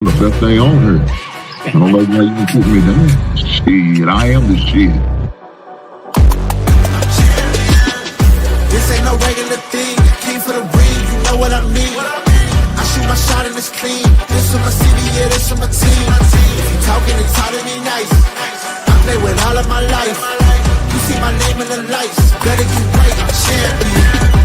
the best thing on her. I don't know why you can put me down. Shit, I am the shit. This ain't no regular thing. I came for the ring, you know what I mean. I shoot my shot and it's clean. This for my city, yeah, this for my team. If you talking, it's hard to be nice. I play with all of my life. You see my name in the lights. Better get right, I'm champion.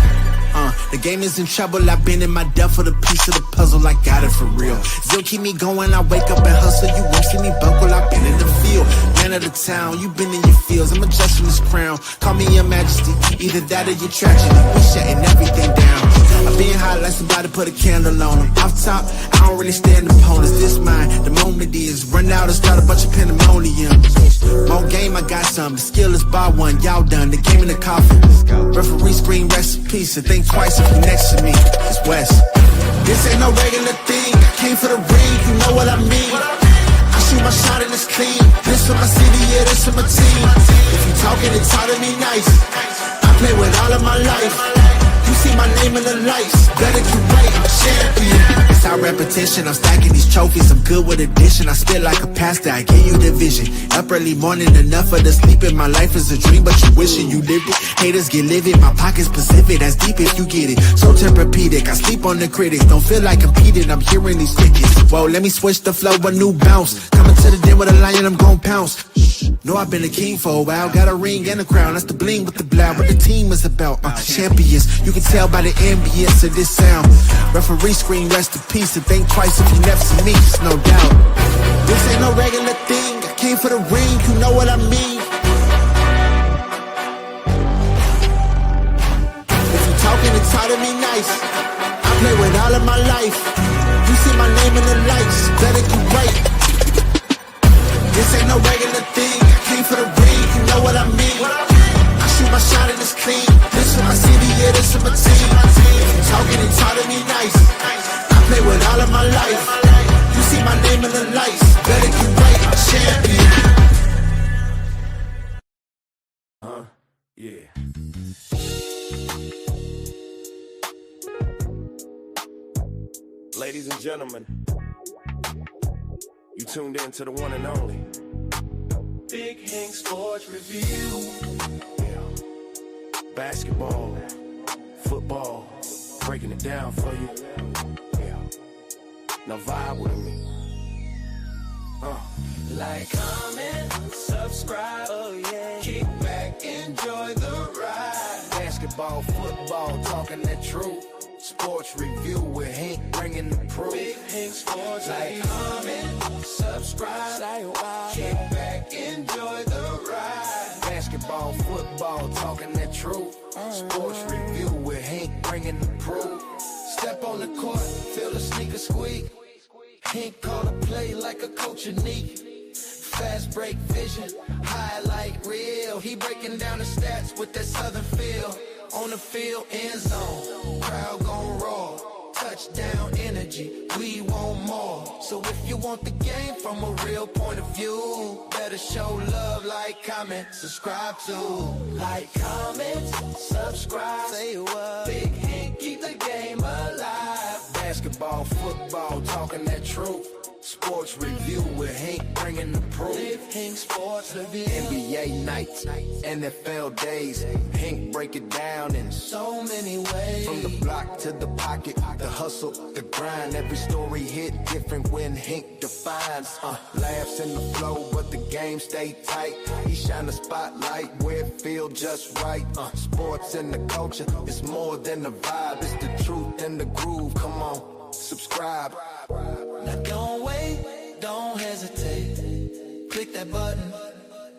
The game is in trouble, I've been in my depth for the piece of the puzzle, I got it for real. Still keep me going, I wake up and hustle, you won't see me buckle, I've been in the field. Man of the town, you been in your fields, I'm adjusting this crown. Call me your majesty, either that or your tragedy, we shutting everything down. I've been hot like somebody put a candle on them. Off top, I don't really stand opponents, this mine. The moment is run out and start a bunch of pandemonium. More game, I got some, the skill is bar one, y'all done, the game in the coffin. Referee screen, rest in peace, and think twice if you next to me, it's West. This ain't no regular thing, I came for the ring, you know what I mean. I shoot my shot and it's clean, this for my city, yeah, this for my team. If you talking, it's hard to be nice. I play with all of my life. You see my name in the lights, better get right, I'm a champion. It's our repetition, I'm stacking these trophies, I'm good with addition. I spit like a pastor, I give you the vision. Up early morning, enough of the sleeping. My life is a dream, but you wishing you lived it. Haters get livid, my pocket's Pacific, that's deep if you get it. So Tempur-Pedic, I sleep on the critics. Don't feel like competing, I'm hearing these crickets. Whoa, let me switch the flow, a new bounce. Coming to the den with a lion, I'm gon' pounce. Know I've been a king for a while, got a ring and a crown, that's the bling with the blow. What the team is about, champions. You can tell by the ambience of this sound. Referee screen, rest in peace, and think twice if you never see me, it's no doubt. This ain't no regular thing, I came for the ring, you know what I mean. If you talking, it's hard to be nice. I play with all of my life. You see my name in the lights, better get right. This ain't no regular thing, I came for the ring, you know what I mean. I shoot my shot and it's clean, this for my city, yeah, this for my team. If you talking, it's hard to be nice. I play with all of my life. You see my name in the lights, better get right, I'm a champion. Yeah. Ladies and gentlemen, you tuned in to the one and only Big Hank Sports Review. Yeah. Basketball, football, breaking it down for you. Yeah. Now vibe with me. Like, comment, subscribe, oh yeah. Kick back, enjoy the ride. Basketball, football, talking that truth. Sports review with Hank, bringing the proof. Big Hank Sports. Like, comment, subscribe, kick back, enjoy the ride. Basketball, football, talking that truth. Sports review with Hank, bringing the proof. Step on the court, feel the sneaker squeak. Hank call a play like a coach unique. Fast break vision, highlight reel. He breaking down the stats with that southern feel. On the field, end zone, crowd gon' roar. Touchdown energy, we want more. So if you want the game from a real point of view, better show love, like, comment, subscribe to. Like, comment, subscribe, say what. Big Hank, keep the game alive. Basketball, football, talking that truth. Sports review with Hank, bringing the proof. Big Hank Sports Review. NBA nights, NFL days. Hank break it down in so many ways. From the block to the pocket, the hustle, the grind. Every story hit different when Hank defines. Laughs in the flow, but the game stay tight. He shine the spotlight where it feel just right. Sports and the culture, it's more than a vibe. It's the truth and the groove. Come on, subscribe. Now don't wait, don't hesitate. Click that button,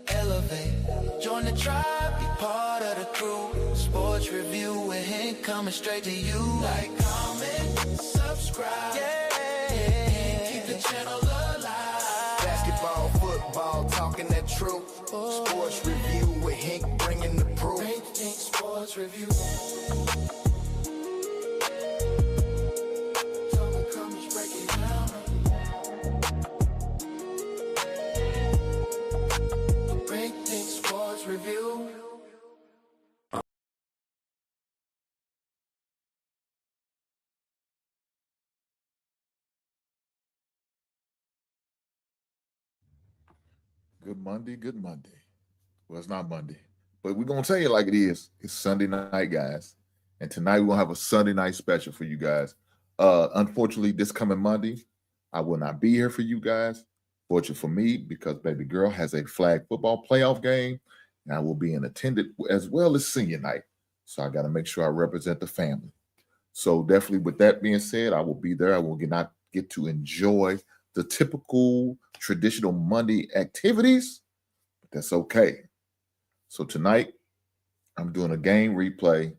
elevate. Join the tribe, be part of the crew. Sports review with Hank coming straight to you. Like, comment, subscribe, yeah. Keep the channel alive. Basketball, football, talking that truth. Sports review with Hank, bringing the proof. Hank Sports Review. Review. Good Monday, good Monday. Well, it's not Monday, but we're going to tell you like it is. It's Sunday night, guys. And tonight we're going to have a Sunday night special for you guys. Unfortunately, this coming Monday, I will not be here for you guys. Fortunate for me, because baby girl has a flag football playoff game, and I will be in attendance as well as senior night. So I got to make sure I represent the family. So definitely with that being said, I will be there. I will not get to enjoy the typical traditional Monday activities, but that's okay. So tonight, I'm doing a game replay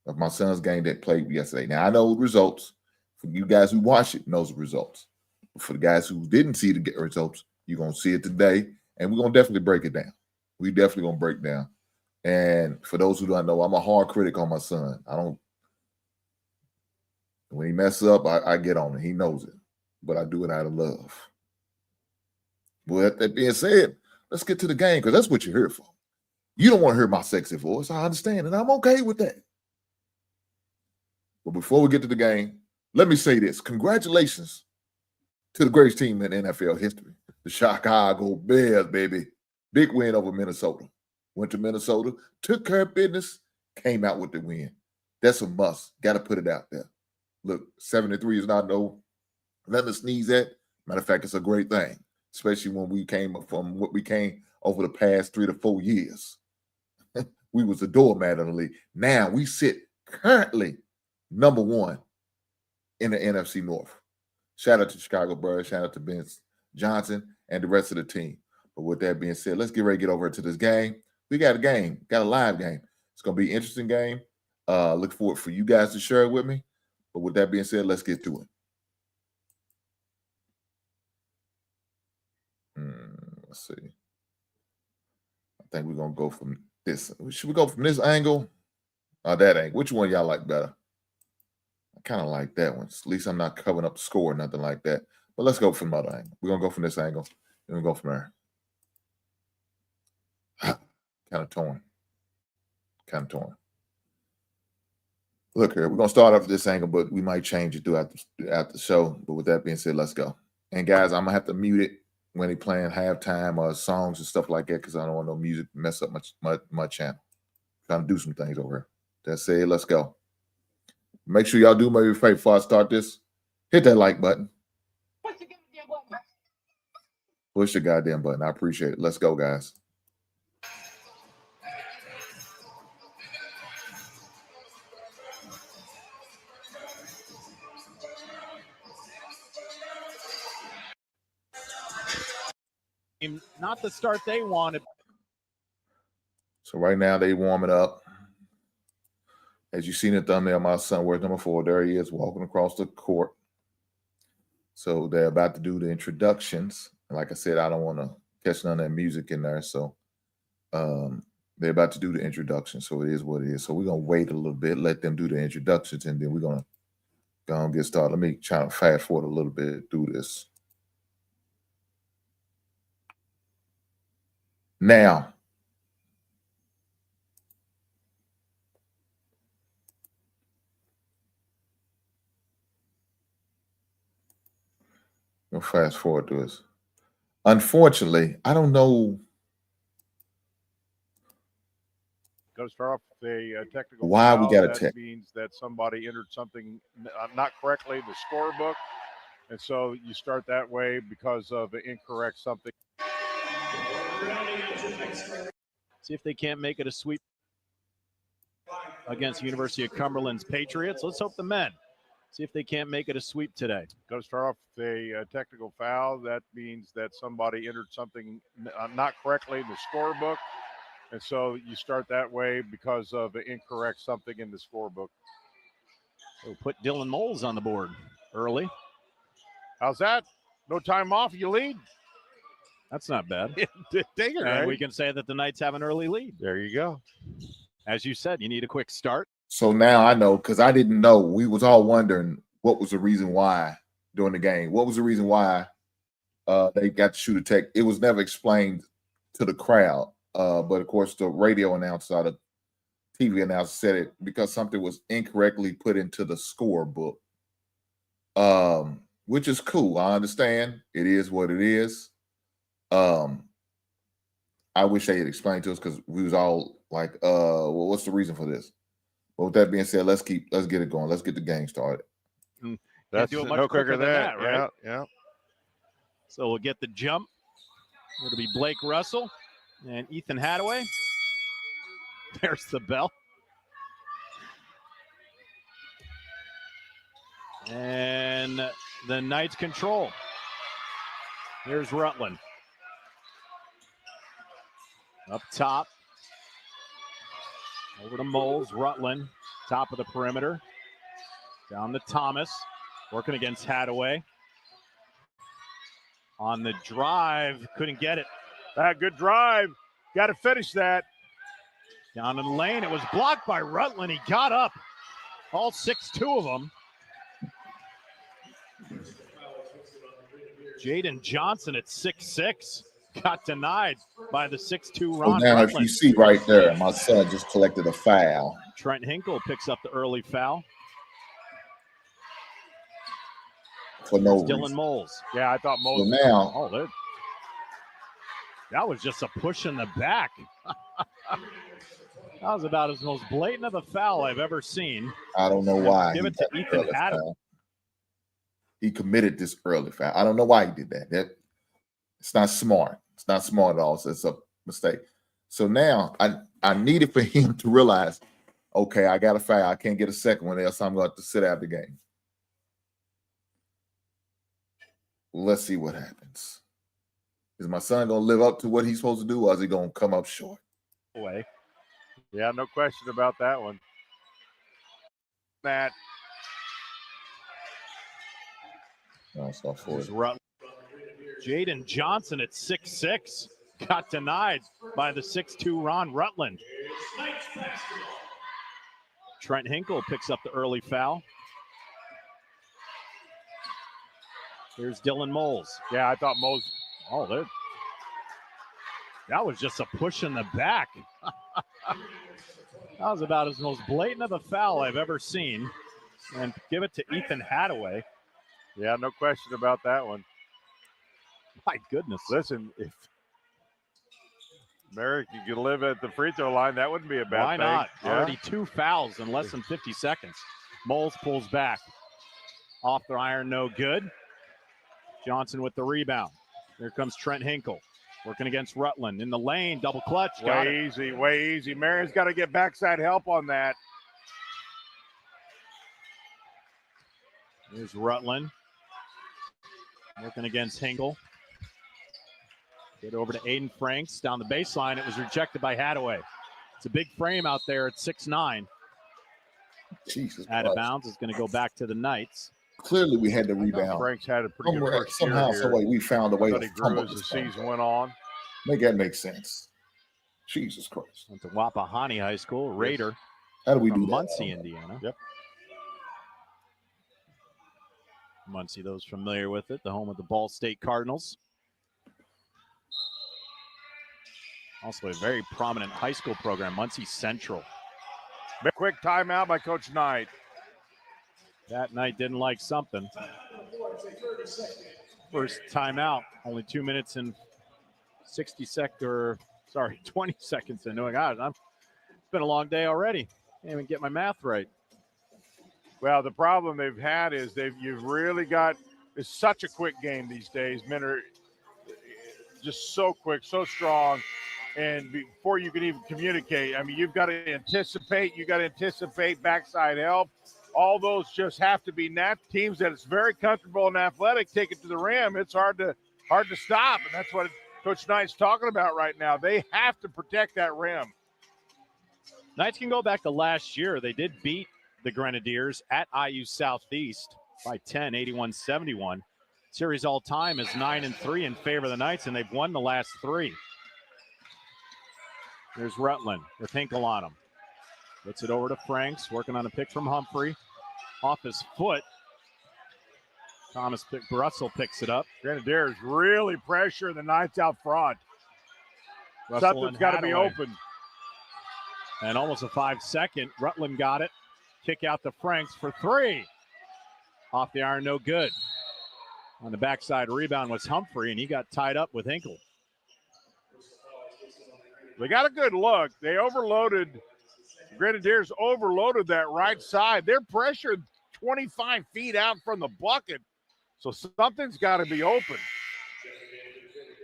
of my son's game that played yesterday. Now, I know the results. For you guys who watch it, knows the results. But for the guys who didn't see the results, you're going to see it today, and we're going to definitely break it down. We definitely going to break down. And for those who don't know, I'm a hard critic on my son. When he messes up, I get on it. He knows it. But I do it out of love. But that being said, let's get to the game, because that's what you're here for. You don't want to hear my sexy voice. I understand, and I'm okay with that. But before we get to the game, let me say this. Congratulations to the greatest team in NFL history, the Chicago Bears, baby. Big win over Minnesota. Went to Minnesota, took care of business, came out with the win. That's a must. Got to put it out there. Look, 73 is not nothing to sneeze at. Matter of fact, it's a great thing, especially when we came from what we came over the past 3 to 4 years. We was a doormat in the league. Now we sit currently number 1 in the NFC North. Shout out to Chicago Bears. Shout out to Ben Johnson and the rest of the team. But with that being said, let's get ready to get over to this game. We got a game, got a live game. It's going to be an interesting game. Look forward for you guys to share it with me. But with that being said, let's get to it. Let's see. I think we're going to go from this. Should we go from this angle or that angle? Which one y'all like better? I kind of like that one. At least I'm not covering up the score or nothing like that. But let's go from another angle. We're going to go from this angle. And we'll go from there. Kind of torn. Look here, we're going to start off with this angle, but we might change it throughout the show. But with that being said, let's go. And guys, I'm going to have to mute it when they playing halftime or songs and stuff like that, because I don't want no music to mess up my channel. Trying to do some things over here. That said, let's go. Make sure y'all do me a favor before I start this. Hit that like button. Push the goddamn button. I appreciate it. Let's go, guys. Not the start they wanted. So right now they warming up. As you see in the thumbnail, my son wears number 4. There he is walking across the court. So they're about to do the introductions. And like I said, I don't want to catch none of that music in there. So they're about to do the introduction. So it is what it is. So we're going to wait a little bit, let them do the introductions, and then we're going to go and get started. Let me try to fast forward a little bit through this. Now, we'll fast forward to this. Unfortunately, I don't know. Got to start off with a technical Why we foul. got a That tech? means that somebody entered something not correctly in the scorebook, and so you start that way because of an incorrect something. See if they can't make it a sweep against University of Cumberland's Patriots. Let's hope the men. See if they can't make it a sweep today. Got to start off with a technical foul. That means that somebody entered something not correctly in the scorebook, and so you start that way because of an incorrect something in the scorebook. We'll put Dylan Moles on the board early. How's that? No time off, you lead? That's not bad. Dang it, And right? we can say that the Knights have an early lead. There you go. As you said, you need a quick start. So now I know, because I didn't know. We was all wondering what was the reason why during the game. What was the reason why they got to shoot a tech? It was never explained to the crowd. But, of course, the radio announcer, the TV announcer said it because something was incorrectly put into the scorebook, which is cool. I understand. It is what it is. I wish they had explained to us because we was all like, well, what's the reason for this? But with that being said, let's get it going. Let's get the game started. That's do it much no quicker quicker than than that, right? Yeah. So we'll get the jump. It'll be Blake Russell and Ethan Hadaway. There's the bell. And the Knights control. Here's Rutland. Up top. Over to Moles. Rutland. Top of the perimeter. Down to Thomas. Working against Hadaway. On the drive. Couldn't get it. Good drive. Got to finish that. Down in the lane. It was blocked by Rutland. He got up. All 6'2" of them. Jaden Johnson at 6'6" got denied by the 6'2" Ron now, Rutland. if you see right there, my son just collected a foul. Trent Hinkle picks up the early foul. For no Dylan reason. Moles. Yeah, I thought So most. now, That was just a push in the back. That was about as most blatant of a foul I've ever seen. I don't know why. Give he it to got the Ethan early Hadaway. foul. He committed this early foul. I don't know why he did that. It's not smart. It's not smart at all. So it's a mistake. So now I needed for him to realize, okay, I got a foul. I can't get a second one, else I'm going to have to sit out the game. Let's see what happens. Is my son going to live up to what he's supposed to do, or is he going to come up short? Away. Yeah, no question about that one. Matt. No, it's not for it. Jaden Johnson at 6'6" got denied by the 6'2" Ron Rutland. Trent Hinkle picks up the early foul. Here's Dylan Moles. Yeah, I thought Moles. That was just a push in the back. That was about as most blatant of a foul I've ever seen. And give it to Ethan Hadaway. Yeah, no question about that one. My goodness. Listen, if Merrick could live at the free throw line, that wouldn't be a bad Why thing. not? Yeah. Already 2 fouls in less than 50 seconds. Moles pulls back. Off the iron, no good. Johnson with the rebound. Here comes Trent Hinkle. Working against Rutland in the lane. Double clutch. Got it. Way easy. Marion's got to get backside help on that. Here's Rutland. Working against Hinkle. Get over to Aiden Franks. Down the baseline. It was rejected by Hadaway. It's a big frame out there at 6'9". Jesus Out of Christ. bounds. Is going to go back to the Knights. Clearly, we had the rebound. Frank's had a pretty good first year Somehow, here. some way, we found a way But to he grew fumble as the this thing. season went on. Make that make sense. Jesus Christ. Went to Wapahani High School. Raider How do we do from that? Muncie, Indiana. Yep. Muncie, those familiar with it, the home of the Ball State Cardinals. Also a very prominent high school program, Muncie Central. Quick timeout by Coach Knight. That night didn't like something. First timeout, only 2 minutes and 20 seconds into it. God, it's been a long day already. Can't even get my math right. Well, the problem they've had is you've really got, it's such a quick game these days. Men are just so quick, so strong. And before you can even communicate, I mean, you've got to anticipate. You got to anticipate backside help. All those just have to be teams that it's very comfortable and athletic. Take it to the rim. It's hard to stop, and that's what Coach Knight's talking about right now. They have to protect that rim. Knights can go back to last year. They did beat the Grenadiers at IU Southeast by 10, 81-71. Series all time is 9-3 in favor of the Knights, and they've won the last 3. Here's Rutland with Hinkle on him. Gets it over to Franks, working on a pick from Humphrey. Off his foot. Russell picks it up. Grenadiers really pressure the Knights out front. Russell Something's got to be open. And almost a 5-second. Rutland got it. Kick out to Franks for 3. Off the iron, no good. On the backside rebound was Humphrey, and he got tied up with Hinkle. They got a good look. They overloaded. Grenadiers overloaded that right side. They're pressured 25 feet out from the bucket, so something's got to be open.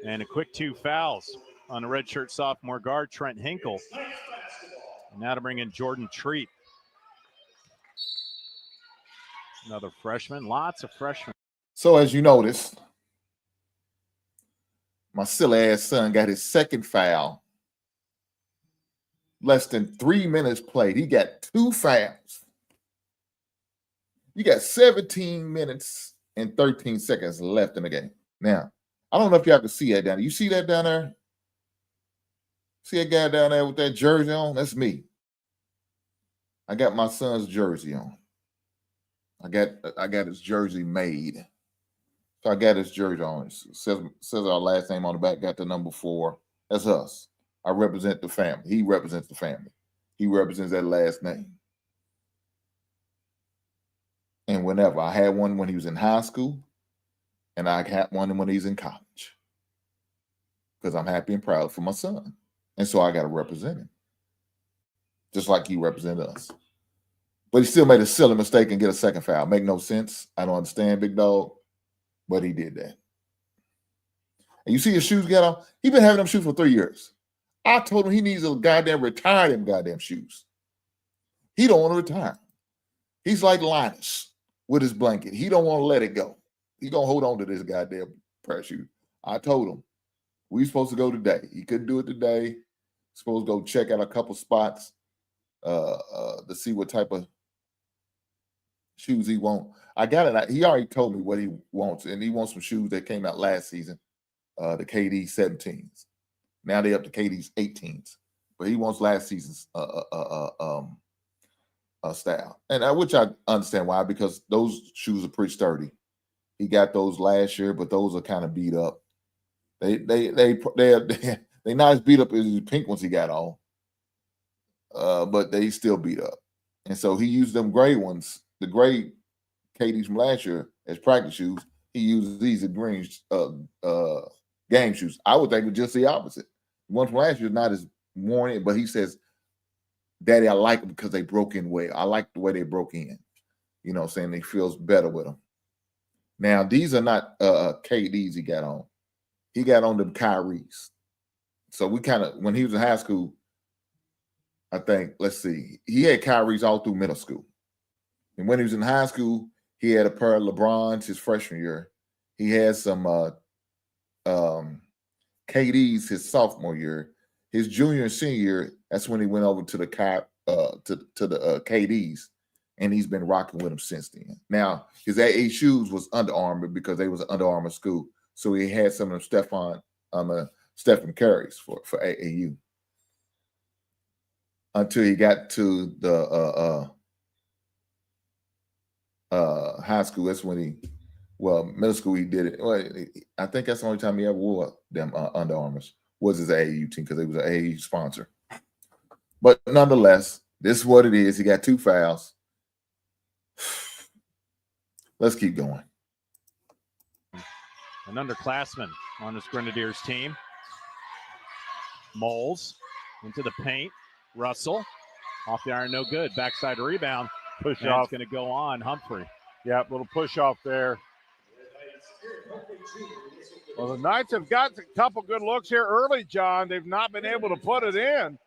And a quick 2 fouls on the redshirt sophomore guard, Trent Hinkle. And now to bring in Jordan Treat. Another freshman, lots of freshmen. So as you notice, my silly ass son got his second foul. Less than 3 minutes played. He got 2 fouls. You got 17 minutes and 13 seconds left in the game. Now, I don't know if y'all can see that down there. You see that down there? See that guy down there with that jersey on? That's me. I got my son's jersey on. I got his jersey made. So I got his jersey on. It says our last name on the back, got the number 4. That's us. I represent the family. He represents the family. He represents that last name. And whenever I had one when he was in high school, and I had one when he's in college. Because I'm happy and proud for my son. And so I got to represent him. Just like he represented us. But he still made a silly mistake and get a second foul. Make no sense. I don't understand, big dog. But he did that. And you see his shoes get on? He's been having them shoes for 3 years. I told him he needs to goddamn retire them goddamn shoes. He don't want to retire. He's like Linus with his blanket. He don't want to let it go. He going to hold on to this goddamn pair of shoes. I told him we supposed to go today. He couldn't do it today. Supposed to go check out a couple spots to see what type of shoes he want. I got it. He already told me what he wants, and he wants some shoes that came out last season, the KD 17s. Now they up to KD's 18s, but he wants last season's style, and which I understand why, because those shoes are pretty sturdy. He got those last year, but those are kind of beat up. They not as beat up as the pink ones he got on, but they still beat up. And so he used them gray ones, the gray KDs from last year, as practice shoes. He uses these as green game shoes. I would think it was just the opposite. The one from last year is not as worn in, but he says, Daddy, I like them because they broke in well. I like the way they broke in. You know what I'm saying? He feels better with them. Now, these are not KDs he got on. He got on them Kyries. So we kind of, when he was in high school, I think, let's see, he had Kyries all through middle school. And when he was in high school, he had a pair of LeBrons his freshman year. He had some KDs his sophomore year. His junior and senior year, that's when he went over to the KDs, and he's been rocking with them since then. Now, his AA shoes was Under Armour because they was an Under Armour school, so he had some of them Stephen Curry's for AAU until he got to the high school. That's when middle school he did it. Well, I think that's the only time he ever wore them Under Armours was his AAU team because it was an AAU sponsor. But nonetheless, this is what it is. He got 2 fouls. Let's keep going. An underclassman on this Grenadiers team. Moles into the paint. Russell off the iron, no good. Backside rebound. Push off. Going to go on Humphrey. Yeah, little push off there. Well, the Knights have got a couple good looks here early, John. They've not been able to put it in.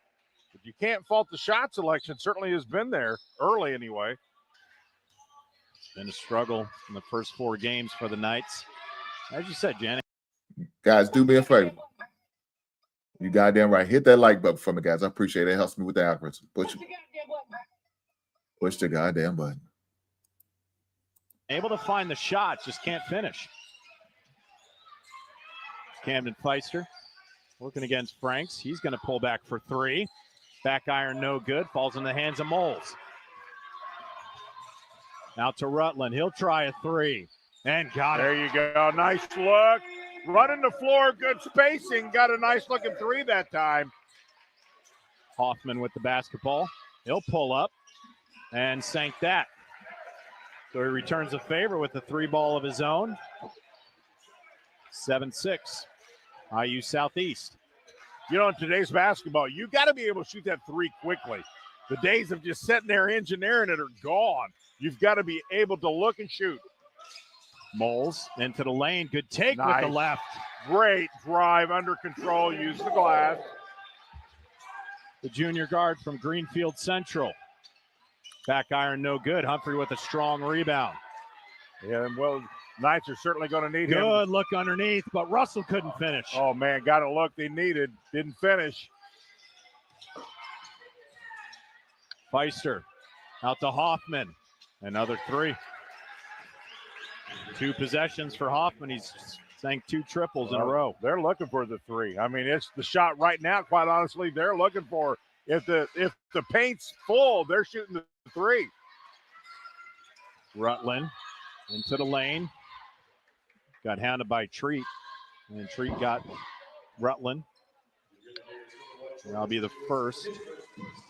But you can't fault the shot selection. Certainly has been there early anyway. It's been a struggle in the first 4 games for the Knights. As you said, Janet. Guys, do me a favor. You goddamn right. Hit that like button for me, guys. I appreciate it. It helps me with the algorithm. Push the goddamn button. Able to find the shot, just can't finish. Camden Feister working against Franks. He's going to pull back for 3. Back iron, no good. Falls in the hands of Moles. Now to Rutland. He'll try a 3. And got it. There you go. Nice look. Running the floor. Good spacing. Got a nice looking 3 that time. Hoffman with the basketball. He'll pull up and sank that. So he returns a favor with the 3 ball of his own. 7-6. IU Southeast. You know, in today's basketball, you got to be able to shoot that three quickly. The days of just sitting there engineering it are gone. You've got to be able to look and shoot. Moles into the lane. Good take with the left. Great drive, under control, use the glass. The junior guard from Greenfield Central. Back iron, no good. Humphrey with a strong rebound. Yeah, and well, Knights are certainly going to need him. Good look underneath, but Russell couldn't finish. Oh, man, got a look they needed. Didn't finish. Feister out to Hoffman. Another three. 2 possessions for Hoffman. He's sank 2 triples in a row. They're looking for the three. I mean, it's the shot right now, quite honestly, they're looking for. If the paint's full, they're shooting the three. Rutland into the lane. Got hounded by Treat. And Treat got Rutland. And that'll be the first.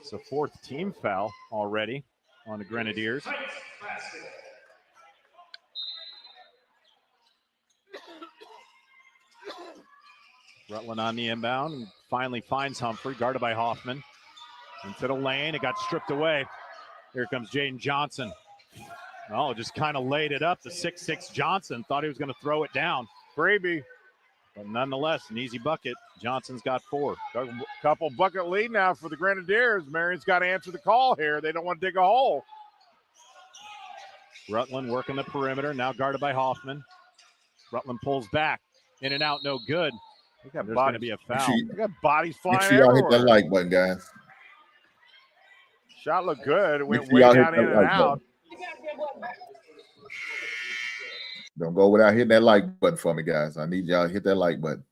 It's a 4th team foul already on the Grenadiers. Rutland on the inbound and finally finds Humphrey, guarded by Hoffman. Into the lane, it got stripped away. Here comes Jaden Johnson. Oh, just kind of laid it up. The 6'6" Johnson thought he was going to throw it down. Freebie. But nonetheless, an easy bucket. Johnson's got 4. Couple bucket lead now for the Grenadiers. Marion's got to answer the call here. They don't want to dig a hole. Rutland working the perimeter, now guarded by Hoffman. Rutland pulls back. In and out, no good. There's going to be a foul. They got bodies flying Make sure y'all hit everywhere. that like button, guys. Shot looked good. It went Make sure way y'all down hit in that and like out. Don't go without hitting that like button for me, guys. I need y'all to hit that like button.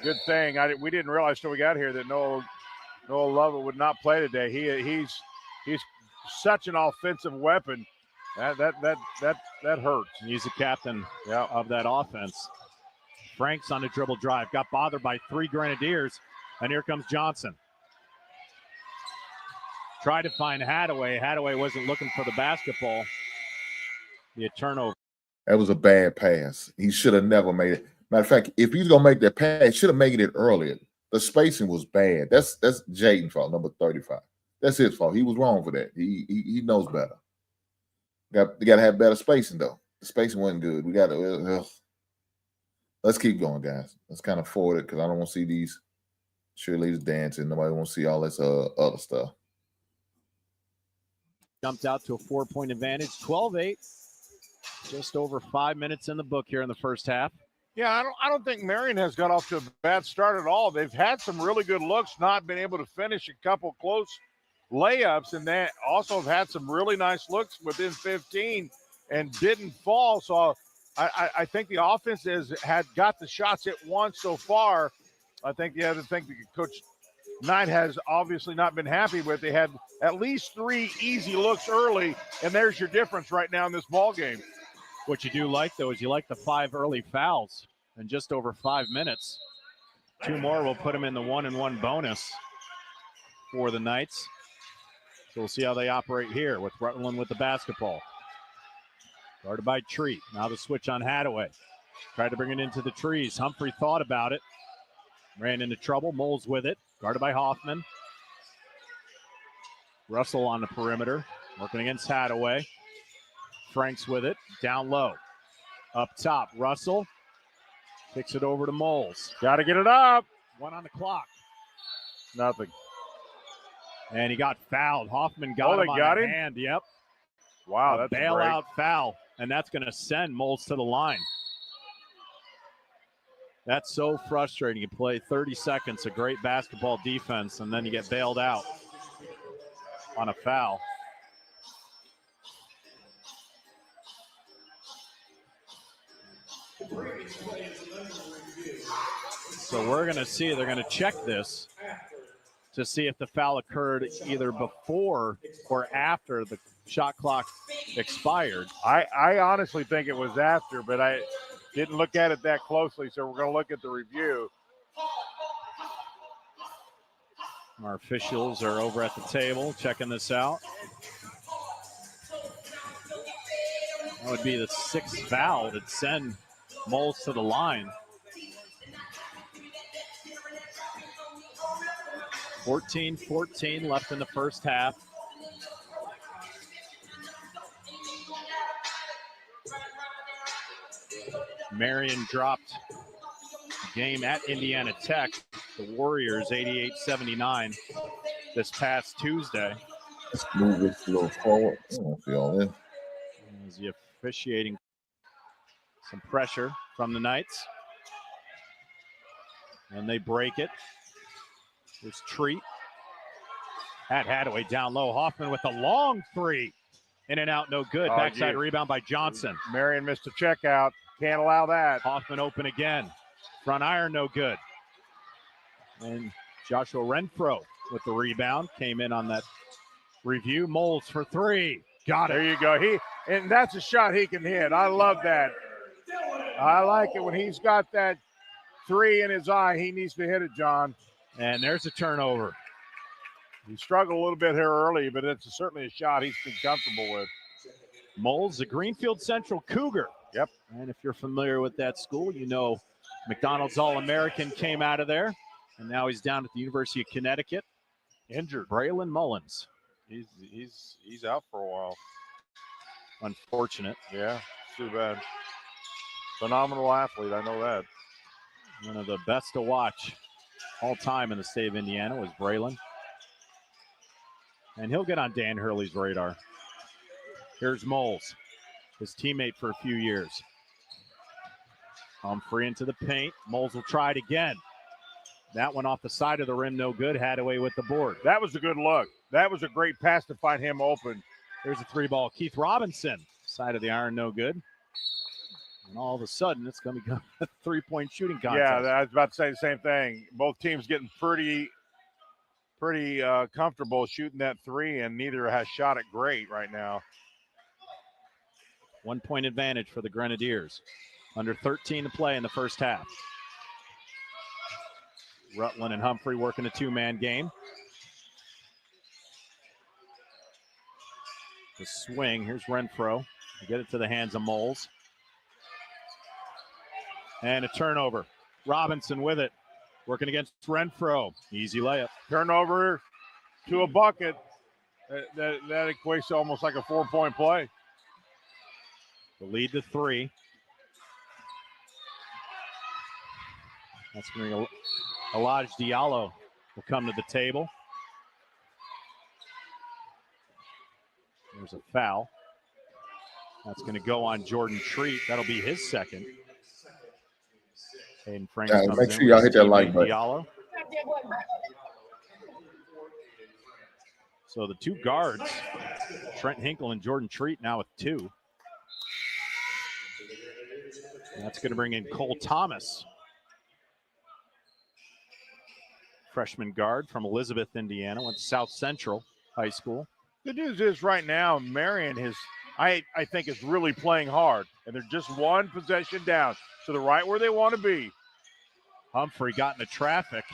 Good thing. We didn't realize till we got here that Noah Lovett would not play today. He's such an offensive weapon. That hurts. He's the captain of that offense. Franks on the dribble drive. Got bothered by 3 Grenadiers. And here comes Johnson. Tried to find Hadaway. Hadaway wasn't looking for the basketball. Be a turnover. That was a bad pass. He should have never made it. Matter of fact, if he's gonna make that pass, should have made it earlier. The spacing was bad. That's Jaden's fault, number 35. That's his fault. He was wrong for that. He knows better. You got to have better spacing though. The spacing wasn't good. We got to. Let's keep going, guys. Let's kind of forward it because I don't want to see these cheerleaders dancing. Nobody want to see all this other stuff. Jumped out to a 4-point advantage, 12-8. Just over 5 minutes in the book here in the first half. Yeah, I don't think Marion has got off to a bad start at all. They've had some really good looks, not been able to finish a couple close layups, and they also have had some really nice looks within 15 and didn't fall. So I think the offense had got the shots it wants so far. I think the other thing that Coach Knight has obviously not been happy with, they had at least 3 easy looks early, and there's your difference right now in this ball game. What you do like, though, is you like the 5 early fouls in just over 5 minutes. 2 more will put them in the 1-and-1 bonus for the Knights. So we'll see how they operate here with Rutland with the basketball. Guarded by Treat. Now the switch on Hadaway. Tried to bring it into the trees. Humphrey thought about it. Ran into trouble. Moles with it. Guarded by Hoffman. Russell on the perimeter. Working against Hadaway. Franks with it. Down low. Up top. Russell. Kicks it over to Moles. Got to get it up. 1 on the clock. Nothing. And he got fouled. Hoffman got him on the hand. Yep. Wow, that's a bailout foul. And that's going to send Moles to the line. That's so frustrating. You play 30 seconds of great basketball defense, and then you get bailed out on a foul. So we're going to see, they're going to check this to see if the foul occurred either before or after the shot clock expired. I honestly think it was after, but I didn't look at it that closely, so we're going to look at the review. Our officials are over at the table checking this out. That would be the 6th foul to send Moles to the line. 14-14 left in the first half. Marion dropped game at Indiana Tech, the Warriors 88-79 this past Tuesday. Let's move this a little forward. I don't see all this. As the officiating, some pressure from the Knights. And they break it. Here's Treat. At Hadaway down low. Hoffman with a long three. In and out, no good. Backside rebound by Johnson. Marion missed a checkout. Can't allow that. Hoffman open again. Front iron, no good. And Joshua Renfro with the rebound. Came in on that review. Moles for three. Got it. There you go. And that's a shot he can hit. I love that. I like it when he's got that three in his eye. He needs to hit it, John. And there's a turnover. He struggled a little bit here early, but it's certainly a shot he's been comfortable with. Moles, the Greenfield Central Cougar. Yep. And if you're familiar with that school, you know McDonald's All-American came out of there, and now he's down at the University of Connecticut. Injured. Braylon Mullins. He's out for a while. Unfortunate. Yeah, too bad. Phenomenal athlete, I know that. One of the best to watch all time in the state of Indiana was Braylon. And he'll get on Dan Hurley's radar. Here's Moles, his teammate for a few years. Humphrey into the paint. Moles will try it again. That one off the side of the rim, no good. Hadaway with the board. That was a good look. That was a great pass to find him open. There's a three ball. Keith Robinson, side of the iron, no good. And all of a sudden, it's going to become a three-point shooting contest. Yeah, I was about to say the same thing. Both teams getting pretty comfortable shooting that three, and neither has shot it great right now. 1 point advantage for the Grenadiers. Under 13 to play in the first half. Rutland and Humphrey working a two-man game. The swing, here's Renfro. Get it to the hands of Moles. And a turnover. Robinson with it. Working against Renfro. Easy layup. Turnover to a bucket. That equates to almost like a 4-point play. The lead to three. That's going to be Elijah Diallo will come to the table. There's a foul. That's going to go on Jordan Treat. That'll be his second. Hayden Franks comes make in sure y'all with hit that like button. Diallo. So the two guards, Trent Hinkle and Jordan Treat, now with two. That's going to bring in Cole Thomas, freshman guard from Elizabeth, Indiana, went to South Central High School. Good news is right now, Marion I think is really playing hard, and they're just one possession down. So they're right where they want to be. Humphrey got into traffic,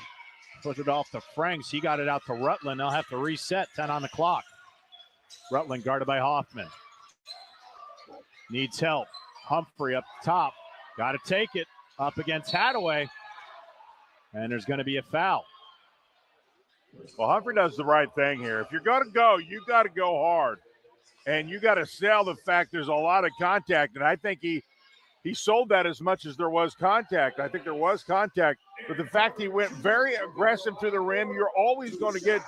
put it off to Franks. He got it out to Rutland. They'll have to reset, 10 on the clock. Rutland guarded by Hoffman. Needs help. Humphrey up top. Got to take it up against Hadaway. And there's going to be a foul. Well, Humphrey does the right thing here. If you're going to go, you got to go hard. And you got to sell the fact there's a lot of contact. And I think he sold that as much as there was contact. I think there was contact. But the fact he went very aggressive to the rim, you're always going to get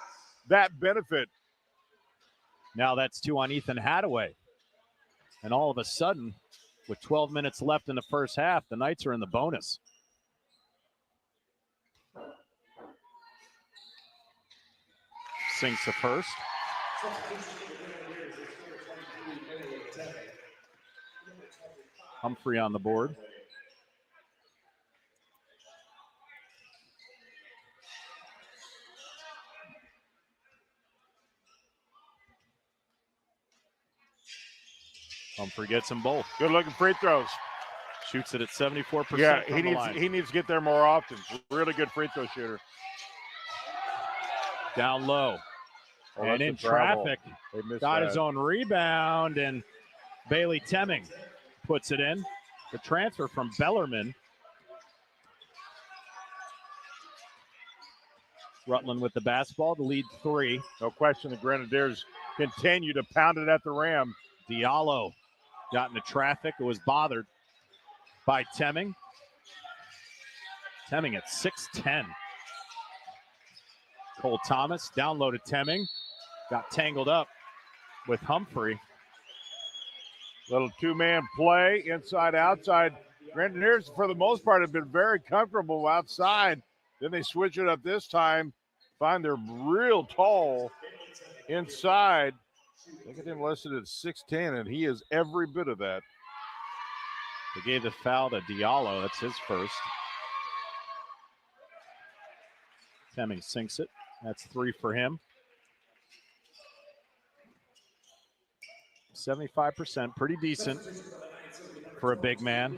that benefit. Now that's two on Ethan Hadaway. And all of a sudden, with 12 minutes left in the first half, the Knights are in the bonus. Sinks the first. Humphrey on the board. Humphrey gets them both. Good looking free throws. Shoots it at 74%. Yeah, from he needs to get there more often. Really good free throw shooter. Down low. Oh, and in traffic. Got his own rebound, and Bailey Temming puts it in. The transfer from Bellarmine. Rutland with the basketball, the lead 3. No question the Grenadiers continue to pound it at the rim. Diallo got into traffic. It was bothered by Temming. Temming at 6'10". Cole Thomas down low to Temming. Got tangled up with Humphrey. Little two-man play, inside, outside. Grenadiers, for the most part, have been very comfortable outside. Then they switch it up this time, find they're real tall inside. I think it didn't listed at 6'10", and he is every bit of that. They gave the foul to Diallo. That's his first. Temming sinks it. That's 3 for him. 75%, pretty decent for a big man.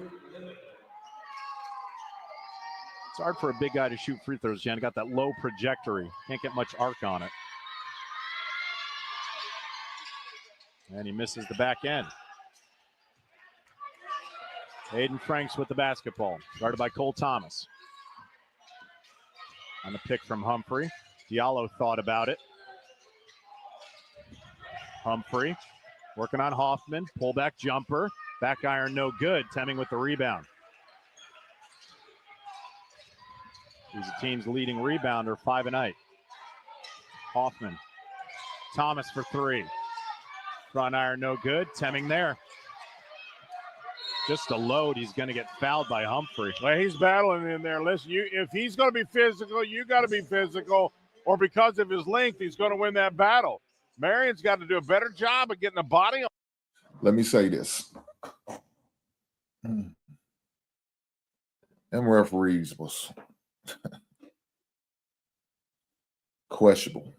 It's hard for a big guy to shoot free throws, Jen. Got that low trajectory. Can't get much arc on it. And he misses the back end. Aiden Franks with the basketball. Guarded by Cole Thomas. On the pick from Humphrey. Diallo thought about it. Humphrey working on Hoffman. Pullback jumper. Back iron no good. Temming with the rebound. He's the team's leading rebounder, 5 a night. Hoffman. Thomas for 3. Front iron no good. Temming there. Just a load. He's going to get fouled by Humphrey. Well, he's battling in there. Listen, if he's going to be physical, you got to be physical. Or because of his length, he's going to win that battle. Marion's got to do a better job of getting a body on. Let me say this. Them referees was questionable.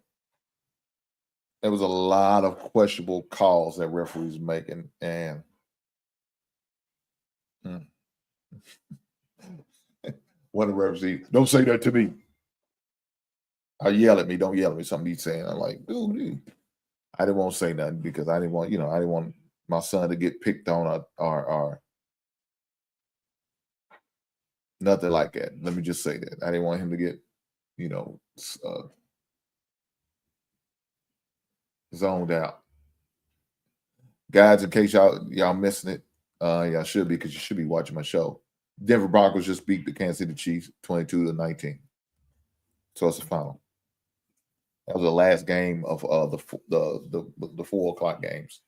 There was a lot of questionable calls that referees making, and one of the referees, don't say that to me. Yell at me, don't yell at me. Something he's saying. I'm like, dude, I didn't want to say nothing because I didn't want, my son to get picked on or nothing like that. Let me just say that. I didn't want him to get, zoned out. Guys, in case y'all missing it, y'all should be, because you should be watching my show. Denver Broncos just beat the Kansas City Chiefs 22-19. So it's the final. That was the last game of the 4 o'clock games.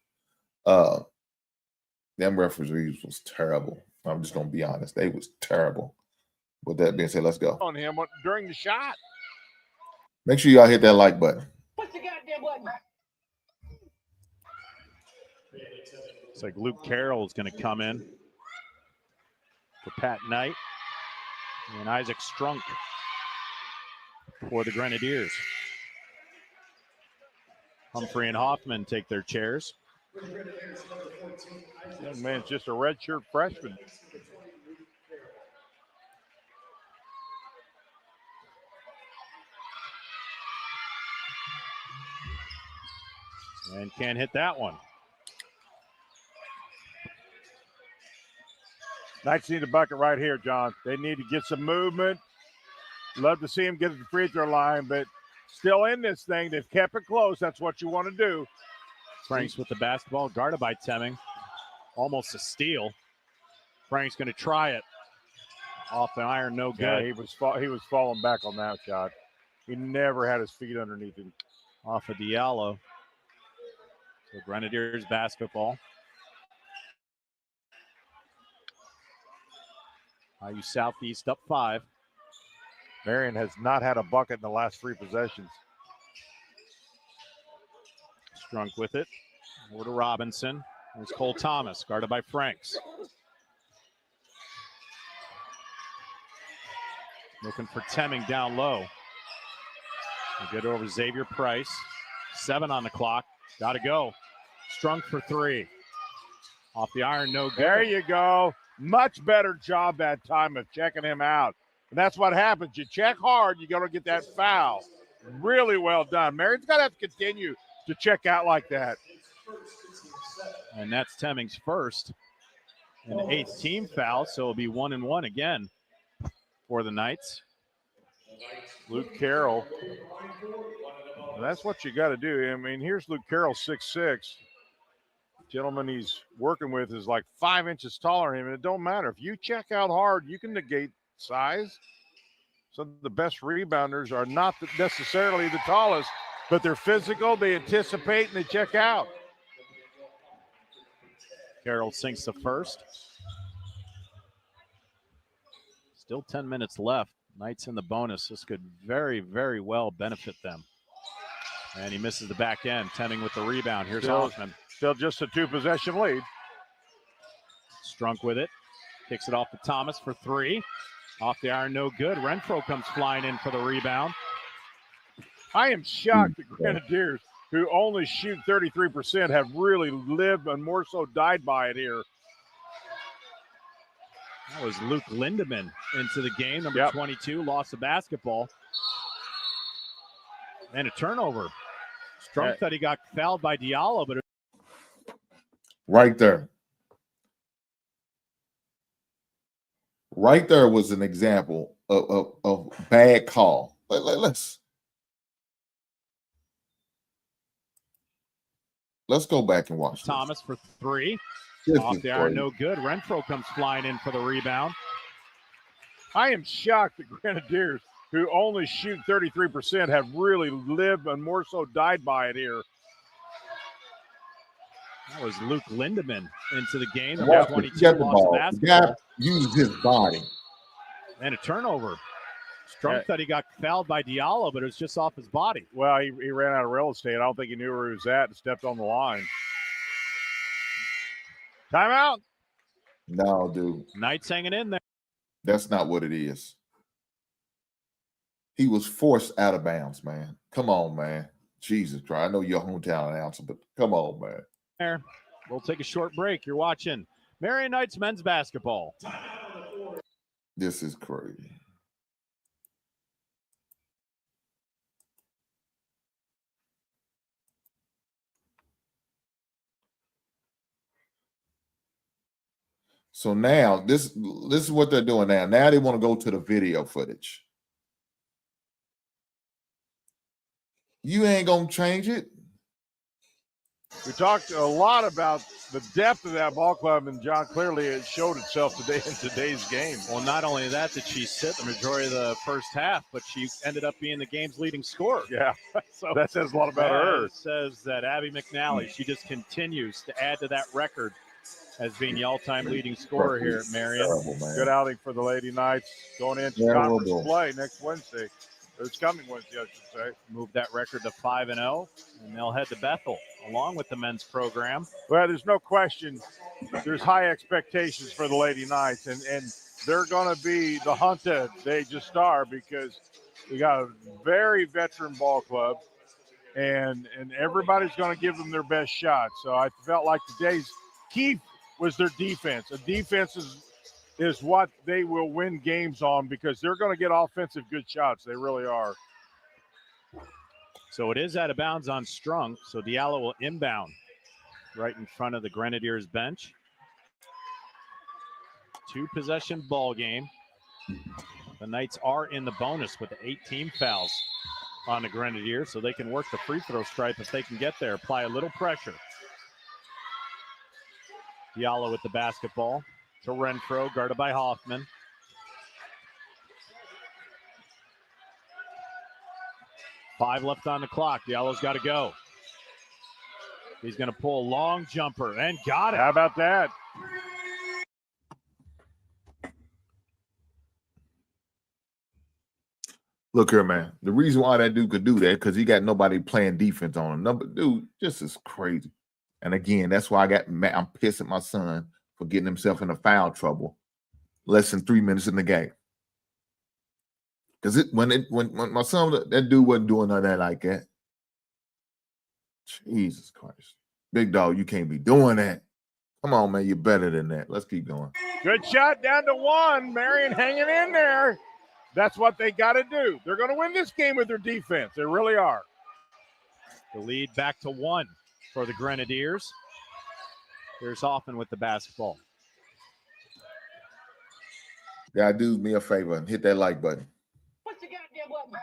Them referees was terrible. I'm just gonna be honest. They was terrible. With that being said, let's go. On him during the shot. Make sure y'all hit that like button. Push the goddamn button. It's like Luke Carroll is going to come in for Pat Knight and Isaac Strunk for the Grenadiers. Humphrey and Hoffman take their chairs. Young man's just a redshirt freshman. And can't hit that one. Knights need a bucket right here, John. They need to get some movement. Love to see him get to the free throw line, but still in this thing. They've kept it close. That's what you want to do. Franks with the basketball, guarded by Temming. Almost a steal. Frank's going to try it. Off the iron, no good. Yeah, he was falling back on that shot. He never had his feet underneath him. Off of Diallo. So Grenadiers basketball. IU Southeast up 5. Marion has not had a bucket in the last 3 possessions. Strunk with it. Over to Robinson. There's Cole Thomas, guarded by Franks. Looking for Temming down low. We get over Xavier Price. 7 on the clock. Got to go. Strunk for 3. Off the iron, no good. There you go. Much better job that time of checking him out. And that's what happens. You check hard, you got to get that foul. Really well done. Marion's got to have to continue to check out like that. And that's Temming's first. An 8th team foul, so it'll be 1-1 again for the Knights. Luke Carroll. And that's what you got to do. I mean, here's Luke Carroll, 6'6". Gentleman he's working with is like 5 inches taller than him, and it don't matter. If you check out hard, you can negate size. Some of the best rebounders are not necessarily the tallest, but they're physical, they anticipate, and they check out. Carroll sinks the first. Still 10 minutes left. Knights in the bonus. This could very, very well benefit them. And he misses the back end, Temming with the rebound. Here's Hoffman. Still just a 2-possession lead. Strunk with it. Kicks it off to Thomas for 3. Off the iron, no good. Renfro comes flying in for the rebound. I am shocked the Grenadiers, who only shoot 33%, have really lived and more so died by it here. That was Luke Lindemann into the game, number 22, lost the basketball. And a turnover. Strunk thought he got fouled by Diallo, but Right there. Right there was an example of bad call. Let's go back and watch Thomas for 3. This. Off the iron, no good. Renfro comes flying in for the rebound. I am shocked the Grenadiers, who only shoot 33%, have really lived and more so died by it here. That was Luke Lindemann into the game. Number 22 get the lost the ball. basketball. Guy used his body. And a turnover. Strunk thought he got fouled by Diallo, but it was just off his body. Well, he ran out of real estate. I don't think he knew where he was at and stepped on the line. Timeout. No, dude. Knights hanging in there. That's not what it is. He was forced out of bounds, man. Come on, man. Jesus Christ. I know you're a hometown announcer, but come on, man. There. We'll take a short break. You're watching Marion Knights men's basketball. This is crazy. So now this is what they're doing now. Now they want to go to the video footage. You ain't gonna change it. We talked a lot about the depth of that ball club, and John, clearly it showed itself today in today's game. Well, not only that did she sit the majority of the first half, but she ended up being the game's leading scorer. Yeah, so that says a lot about her. It says that Abby McNally, she just continues to add to that record as being the all-time leading scorer here at Marion. Terrible, good outing for the Lady Knights going into conference play next Wednesday. It's coming Wednesday, I should say. Move that record to 5-0, and they'll head to Bethel along with the men's program. Well, there's no question. There's high expectations for the Lady Knights, and they're going to be the hunted. They just are, because we got a very veteran ball club, and everybody's going to give them their best shot. So I felt like today's key was their defense. The defense is what they will win games on, because they're going to get offensive good shots. They really are. So it is out of bounds on Strunk. So Diallo will inbound right in front of the Grenadiers bench. 2-possession ball game. The Knights are in the bonus with the 8 fouls on the Grenadiers, so they can work the free throw stripe if they can get there, apply a little pressure. Diallo with the basketball to Renfro, guarded by Hoffman. Five left on the clock. Diallo's got to go. He's going to pull a long jumper and got it. How about that? Look here, man. The reason why that dude could do that, because he got nobody playing defense on him. Dude, this is crazy. And again, that's why I'm pissed at my son for getting himself into foul trouble less than 3 minutes in the game. Because when my son, that dude wasn't doing none of that like that. Jesus Christ. Big dog, you can't be doing that. Come on, man. You're better than that. Let's keep going. Good shot, down to 1. Marion hanging in there. That's what they got to do. They're going to win this game with their defense. They really are. The lead back to 1 for the Grenadiers. Here's Hoffman with the basketball. Gotta do me a favor and hit that like button. What's the goddamn button?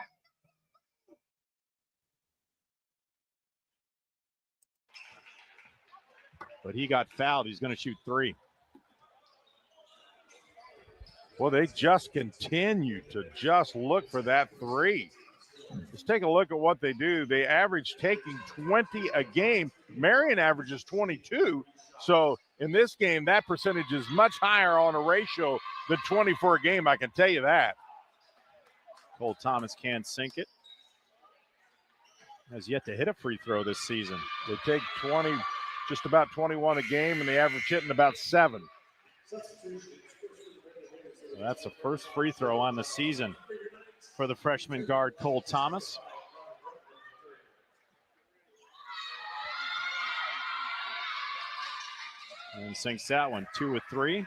But he got fouled. He's going to shoot 3. Well, they just continue to just look for that 3. Just take a look at what they do. They average taking 20 a game. Marion averages 22. So in this game, that percentage is much higher on a ratio than 24 a game. I can tell you that. Cole Thomas can't sink it. Has yet to hit a free throw this season. They take 20, just about 21 a game, and they average hitting about 7. So that's the first free throw on the season for the freshman guard, Cole Thomas. And sinks that one, 2 with 3,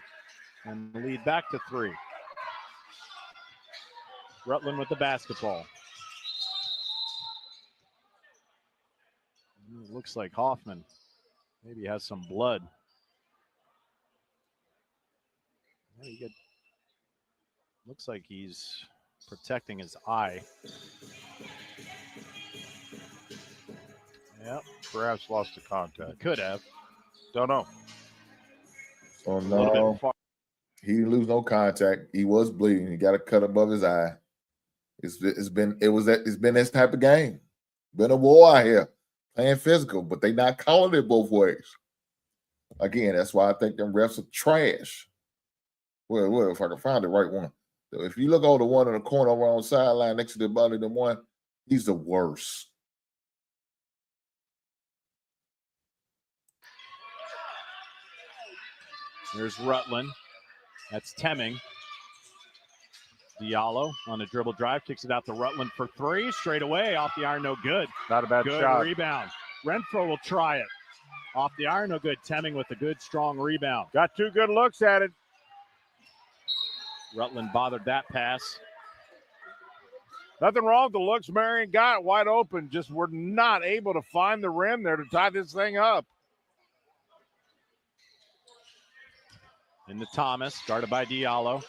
and the lead back to 3. Rutland with the basketball. It looks like Hoffman maybe has some blood. Looks like he's protecting his eye. Yep. Perhaps lost the contact. Could have. Don't know. Oh no. He didn't lose no contact. He was bleeding. He got a cut above his eye. It's been this type of game. Been a war out here. Playing physical, but they not calling it both ways. Again, that's why I think them refs are trash. Well, if I can find the right one. If you look over the one in the corner over on the sideline next to the body of the one, he's the worst. Here's Rutland. That's Temming. Diallo on a dribble drive, kicks it out to Rutland for 3. Straight away, off the iron, no good. Not a bad good shot. Rebound. Renfro will try it. Off the iron, no good. Temming with a good, strong rebound. Got 2 good looks at it. Rutland bothered that pass. Nothing wrong with the looks. Marion got it wide open. Just were not able to find the rim there to tie this thing up. Into Thomas, guarded by Diallo.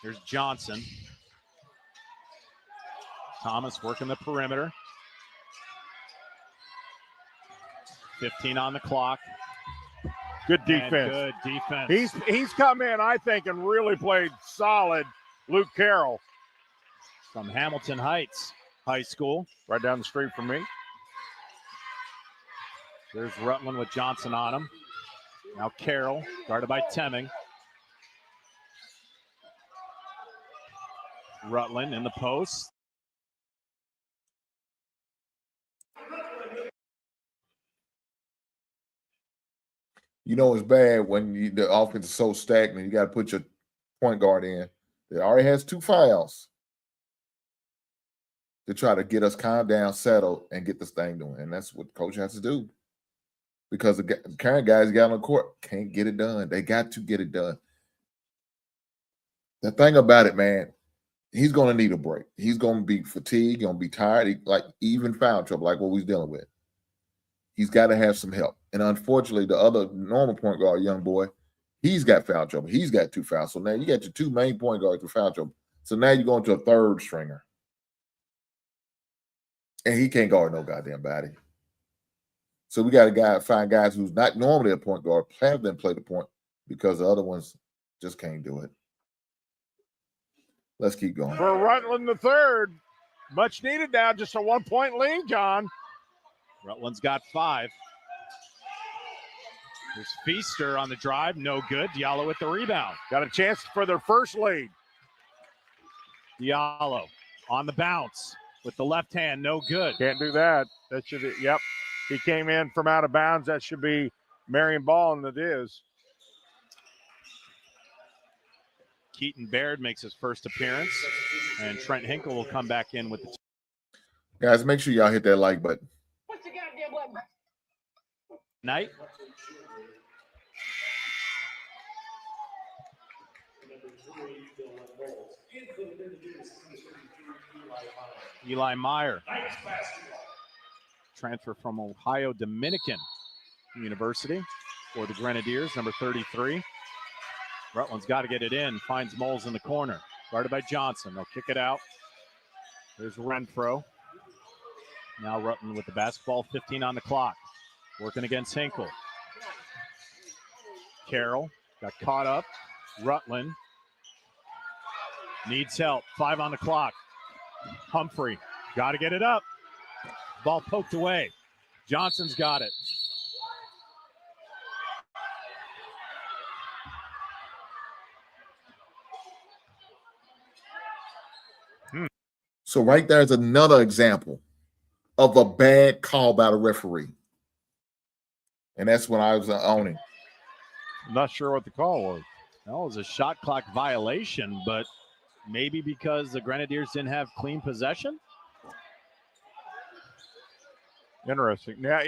Here's Johnson. Thomas working the perimeter. 15 on the clock. Good defense. And good defense. He's come in, I think, and really played solid. Luke Carroll. From Hamilton Heights High School. Right down the street from me. There's Rutland with Johnson on him. Now Carroll, guarded by Temming. Rutland in the post. You know it's bad when the offense is so stagnant. You got to put your point guard in. That already has 2 fouls to try to get us calm down, settled, and get this thing doing. And that's what coach has to do. Because the current guys got on the court can't get it done. They got to get it done. The thing about it, man, he's going to need a break. He's going to be fatigued, going to be tired, even foul trouble, like what we're dealing with. He's got to have some help. And unfortunately, the other normal point guard, young boy, he's got foul trouble. He's got 2 fouls. So now you got your 2 main point guards with foul trouble. So now you're going to a 3rd stringer. And he can't guard no goddamn body. So we got to find guys who's not normally a point guard, have them play the point because the other ones just can't do it. Let's keep going. For Rutland the 3rd, much needed now, just a 1-point lead, John. Rutland's got 5. There's Feaster on the drive, no good. Diallo with the rebound. Got a chance for their first lead. Diallo on the bounce with the left hand, no good. Can't do that. That should, yep. He came in from out of bounds. That should be Marion ball, and it is. Keaton Baird makes his first appearance, and Trent Hinkle will come back in with the guys. Make sure y'all hit that like button. What's the goddamn button? night. Eli Meyer, transfer from Ohio Dominican University for the Grenadiers, number 33. Rutland's got to get it in. Finds Moles in the corner. Guarded by Johnson. They'll kick it out. There's Renfro. Now Rutland with the basketball. 15 on the clock. Working against Hinkle. Carroll got caught up. Rutland needs help. 5 on the clock. Humphrey got to get it up. Ball poked away. Johnson's got it. So right there's another example of a bad call by the referee. And that's when I was owning. I'm not sure what the call was. That was a shot clock violation, but maybe because the Grenadiers didn't have clean possession? Interesting. Now,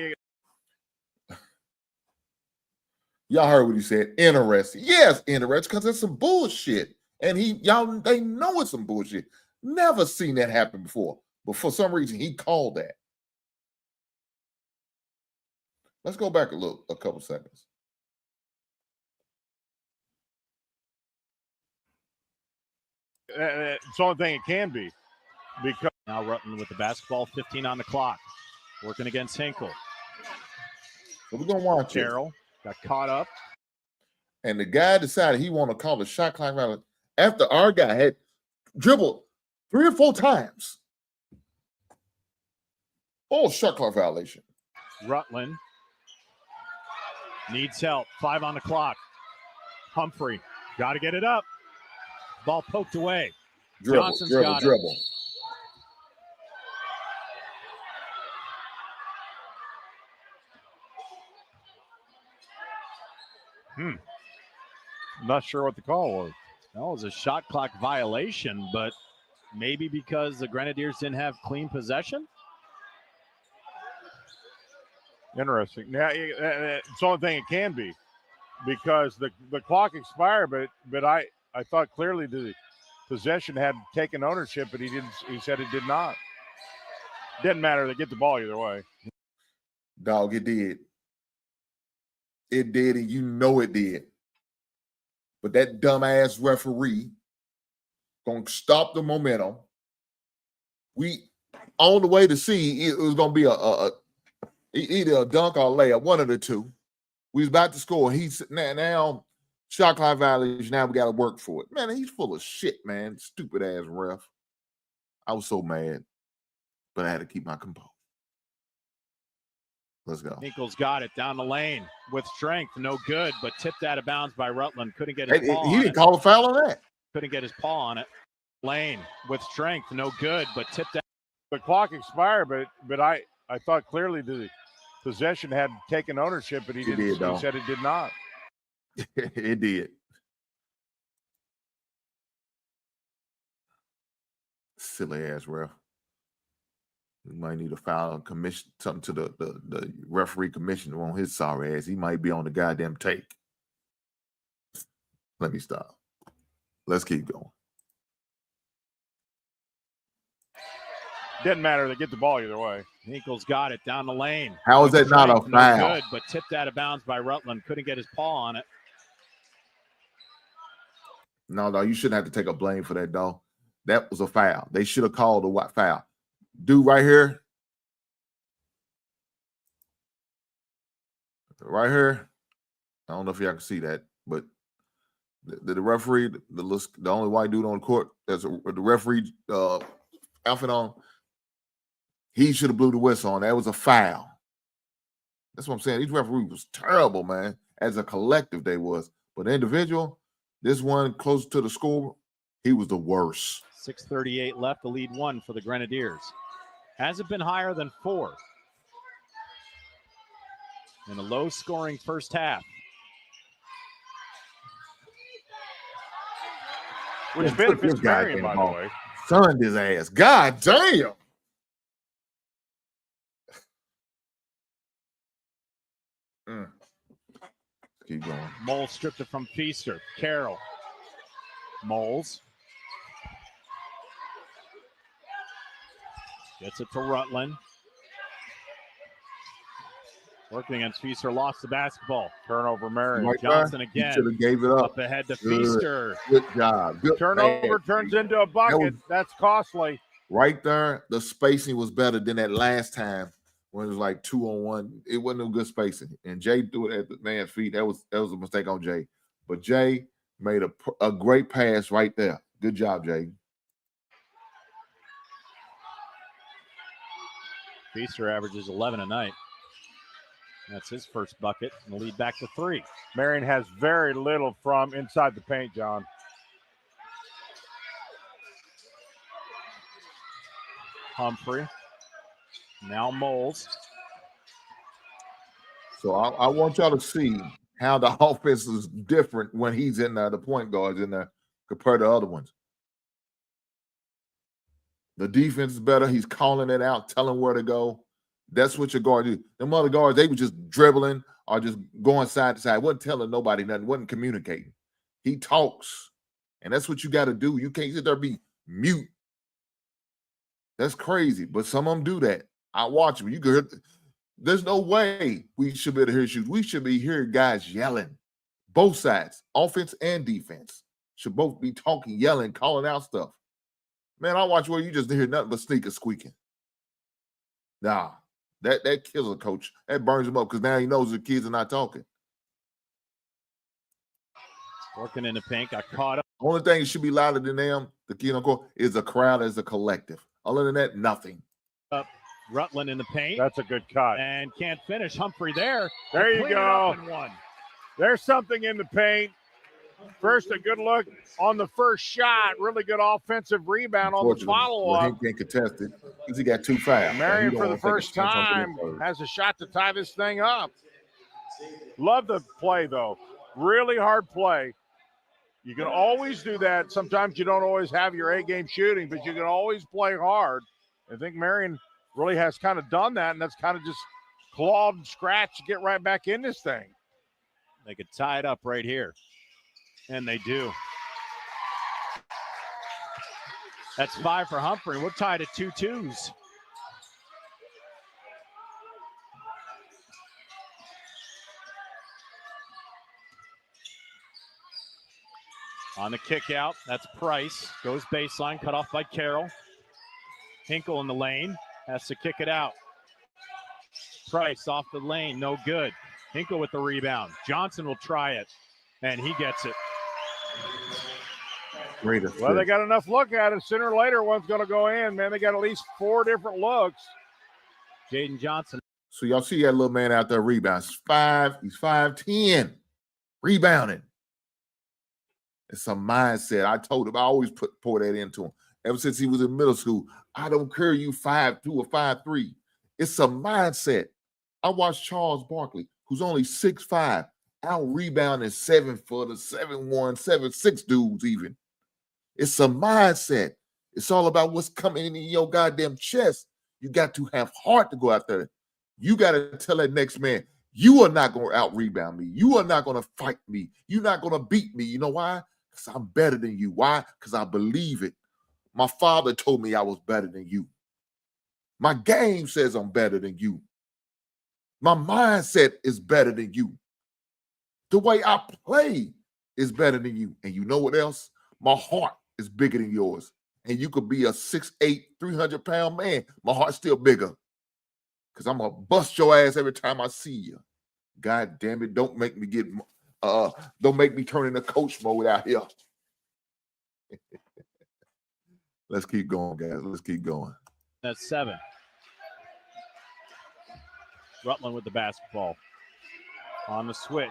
Y'all heard what he said. Interesting. Yes, interesting, because it's some bullshit. And they know it's some bullshit. Never seen that happen before. But for some reason, he called that. Let's go back a couple seconds. it's the only thing it can be. Because Now Rutland with the basketball. 15 on the clock. Working against Hinkle. So we're going to watch it. Carroll got caught up. And the guy decided he wanted to call a shot clock violation after our guy had dribbled 3 or 4 times. Oh, shot clock violation. Rutland needs help. 5 on the clock. Humphrey got to get it up. Ball poked away. Johnson's got it. Dribble. I'm not sure what the call was. That was a shot clock violation, but maybe because the Grenadiers didn't have clean possession? Interesting. Now, it's the only thing it can be. Because the clock expired, but I thought clearly the possession had taken ownership, but he didn't. He said it did not. Didn't matter. They get the ball either way. Dog, it did. It did, and you know it did. But that dumbass referee gonna stop the momentum. We on the way to see it was gonna be either a dunk or a layup, one of the two. We was about to score. He's now shot clock violation. Now we got to work for it. Man, he's full of shit, man. Stupid ass ref. I was so mad, but I had to keep my composure. Let's go. Hinkle's got it down the lane with strength. No good, but tipped out of bounds by Rutland. Couldn't get his paw on it. He didn't call a foul on that. Couldn't get his paw on it. Lane with strength. No good, but tipped out. The clock expired, but I thought clearly the possession had taken ownership, but he didn't. He said it did not. It did. Silly ass ref. We might need to file a commission, something to the referee commissioner on his sorry ass. He might be on the goddamn take. Let me stop. Let's keep going. Didn't matter. They get the ball either way. Hinkle's got it down the lane. How is that not a foul? No good, but tipped out of bounds by Rutland. Couldn't get his paw on it. No, you shouldn't have to take a blame for that, dog. That was a foul. They should have called a foul. Dude right here. Right here. I don't know if y'all can see that, but the referee, the only white dude on the court, that's the referee outfit on, he should have blew the whistle on. That was a foul. That's what I'm saying. These referees was terrible, man. As a collective, they was. But individual, this one close to the score, he was the worst. 6:38 left, the lead 1 for the Grenadiers. Hasn't been higher than 4 in a low-scoring first half. Which benefits Marion, by the way. Sunned his ass. God damn. Keep going. Moles stripped it from Feaster. Carroll. Moles. Gets it to Rutland. Working against Feaster, lost the basketball. Turnover, Marion. Right Johnson there, again. Should have gave it up. Up ahead to Good. Feaster. Good job. Good Turnover pass. turns into a bucket. That's costly. Right there, the spacing was better than that last time when it was like 2-on-1. It wasn't no good spacing. And Jay threw it at the man's feet. That was a mistake on Jay. But Jay made a great pass right there. Good job, Jay. Feaster averages 11 a night. That's his first bucket, and the lead back to 3. Marion has very little from inside the paint, John. Humphrey. Now Moles. So I want y'all to see how the offense is different when he's in there, the point guard's in there, compared to other ones. The defense is better. He's calling it out, telling where to go. That's what your guard do. Them other guards, they were just dribbling or just going side to side. Wasn't telling nobody nothing, wasn't communicating. He talks, and that's what you got to do. You can't sit there and be mute. That's crazy, but some of them do that. I watch them. You can hear, there's no way we should be able to hear shoes. We should be hearing guys yelling. Both sides, offense and defense, should both be talking, yelling, calling out stuff. Man, I watch where you just hear nothing but sneakers squeaking. Nah, that kills a coach. That burns him up because now he knows the kids are not talking. Working in the paint, got caught up. Only thing that should be louder than them, the kid on court, is a crowd as a collective. Other than that, nothing. Up Rutland in the paint. That's a good cut. And can't finish. Humphrey there. There you Clean it go. up and one. There's something in the paint. First, a good look on the first shot. Really good offensive rebound on the follow-up. He can't contest it because he got 2 fouls. Marion, for the first time, has a shot to tie this thing up. Love the play, though. Really hard play. You can always do that. Sometimes you don't always have your A-game shooting, but you can always play hard. I think Marion really has kind of done that, and that's kind of just clawed and scratched to get right back in this thing. They could tie it up right here. And they do. That's 5 for Humphrey. We're tied at 2-2s. On the kick out, that's Price. Goes baseline, cut off by Carroll. Hinkle in the lane, has to kick it out. Price off the lane, no good. Hinkle with the rebound. Johnson will try it, and he gets it. Well, they got enough look at it. Sooner or later, one's going to go in, man. They got at least 4 different looks. Jaden Johnson. So y'all see that little man out there rebound. He's 5'10", rebounding. It's a mindset. I told him, I always pour that into him. Ever since he was in middle school, I don't care you 5'2" or 5'3". It's a mindset. I watched Charles Barkley, who's only 6'5", out-rebounding 7-footers, 7'1", 7'6" dudes even. It's a mindset. It's all about what's coming in your goddamn chest. You got to have heart to go out there. You got to tell that next man, you are not going to out-rebound me. You are not going to fight me. You're not going to beat me. You know why? Because I'm better than you. Why? Because I believe it. My father told me I was better than you. My game says I'm better than you. My mindset is better than you. The way I play is better than you. And you know what else? My heart is bigger than yours. And you could be a 6'8", 300-pound man. My heart's still bigger. Because I'm going to bust your ass every time I see you. God damn it. Don't make me turn into coach mode out here. Let's keep going, guys. Let's keep going. That's 7. Rutland with the basketball. On the switch.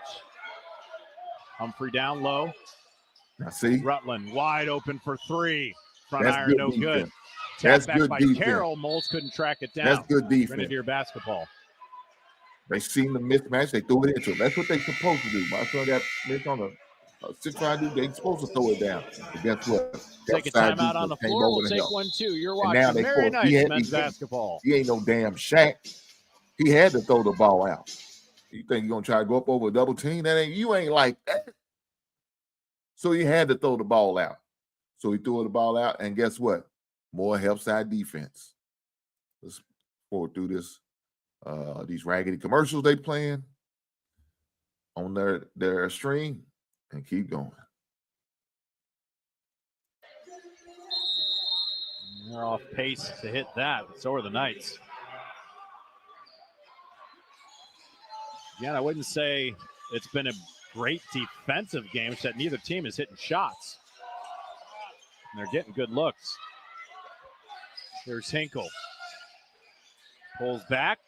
Humphrey down low. Now see? Rutland wide open for 3. Front That's iron, good no defense. good. That's Tap back good by defense. Carroll. Moles couldn't track it down. That's good defense. Grenadier basketball. They seen the mismatch. They threw it into him. That's what they're supposed to do. My son got missed on a 6'5" dude. They're supposed to throw it down. But guess what? Take a timeout on the floor. We'll take 1-2. You're watching Marion men's basketball. He ain't no damn Shaq. He had to throw the ball out. You think you're going to try to go up over a double team? You ain't like that. So he had to throw the ball out. So he threw the ball out, and guess what? More help side defense. Let's forward through this. these raggedy commercials they playing on their stream and keep going. They're off pace to hit that, but so are the Knights. Again, I wouldn't say it's been a great defensive game, except neither team is hitting shots. And they're getting good looks. Here's Hinkle. Pulls back.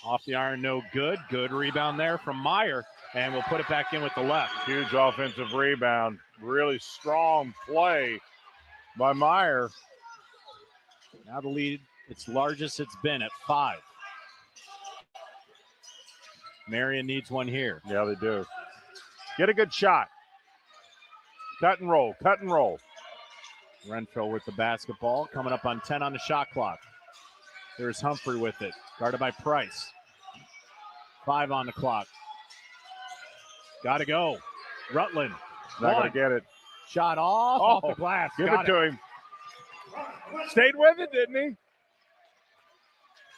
Off the iron, no good. Good rebound there from Meyer. And we'll put it back in with the left. Huge offensive rebound. Really strong play by Meyer. Now the lead, it's largest it's been at 5. Marion needs one here. Yeah, they do. Get a good shot. Cut and roll, cut and roll. Renfro with the basketball, coming up on 10 on the shot clock. There's Humphrey with it, guarded by Price. 5 on the clock. Got to go. Rutland. Not going to get it. Shot off the glass. Give it to him. Stayed with it, didn't he?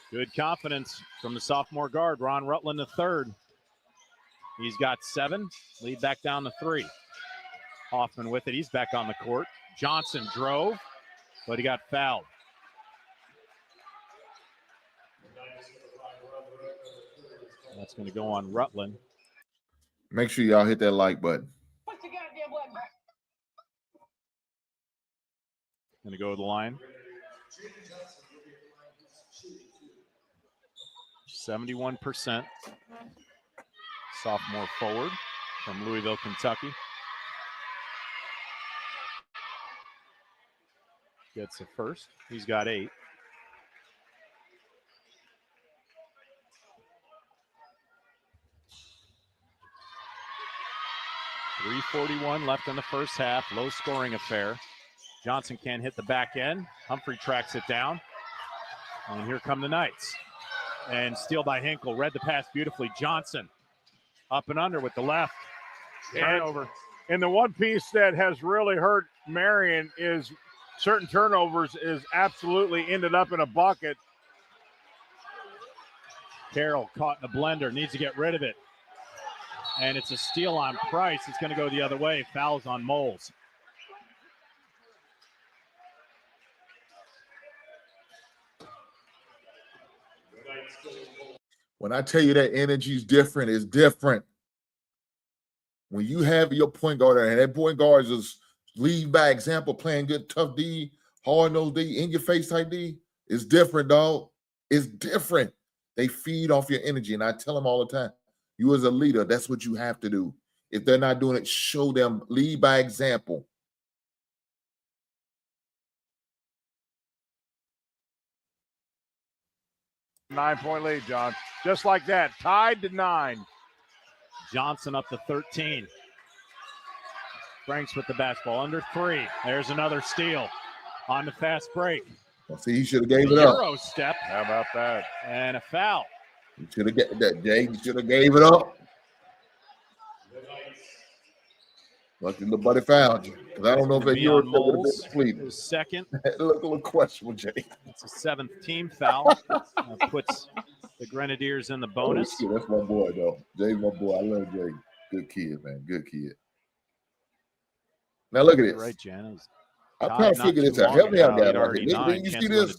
Good confidence from the sophomore guard, Ron Rutland III. He's got 7. Lead back down to 3. Hoffman with it. He's back on the court. Johnson drove, but he got fouled. That's going to go on Rutland. Make sure y'all hit that like button. Push the goddamn button. Going to go to the line. 71%. Sophomore forward from Louisville, Kentucky. Gets the first. He's got 8. .341 left in the first half. Low scoring affair. Johnson can't hit the back end. Humphrey tracks it down. And here come the Knights. And steal by Hinkle. Read the pass beautifully. Johnson up and under with the left. Turnover. And the one piece that has really hurt Marion is certain turnovers is absolutely ended up in a bucket. Carroll caught in the blender. Needs to get rid of it. And it's a steal on Price. It's going to go the other way. Fouls on Moles. When I tell you that energy's different, it's different. When you have your point guard and that point guard is lead by example, playing good, tough D, hard-nosed D, in-your-face type D, it's different, dog. It's different. They feed off your energy, and I tell them all the time, you as a leader, that's what you have to do. If they're not doing it, show them, lead by example. Nine-point lead, John. Just like that, tied to 9. Johnson up to 13. Franks with the basketball under 3. There's another steal on the fast break. See, he should have gave it up. Euro step. How about that? And a foul. You should have get that, Jay. You should have gave it up. Lucky the buddy found you. Because I don't know if that Euro step would have been completed. His second. It looked a little questionable, Jay. It's a 7th team foul. Puts the Grenadiers in the bonus. Oh, that's my boy, though. Jay's my boy. I love Jay. Good kid, man. Good kid. Now look at this. Right, Jan. I'm trying to figure this out. Help me out, guys. You see this?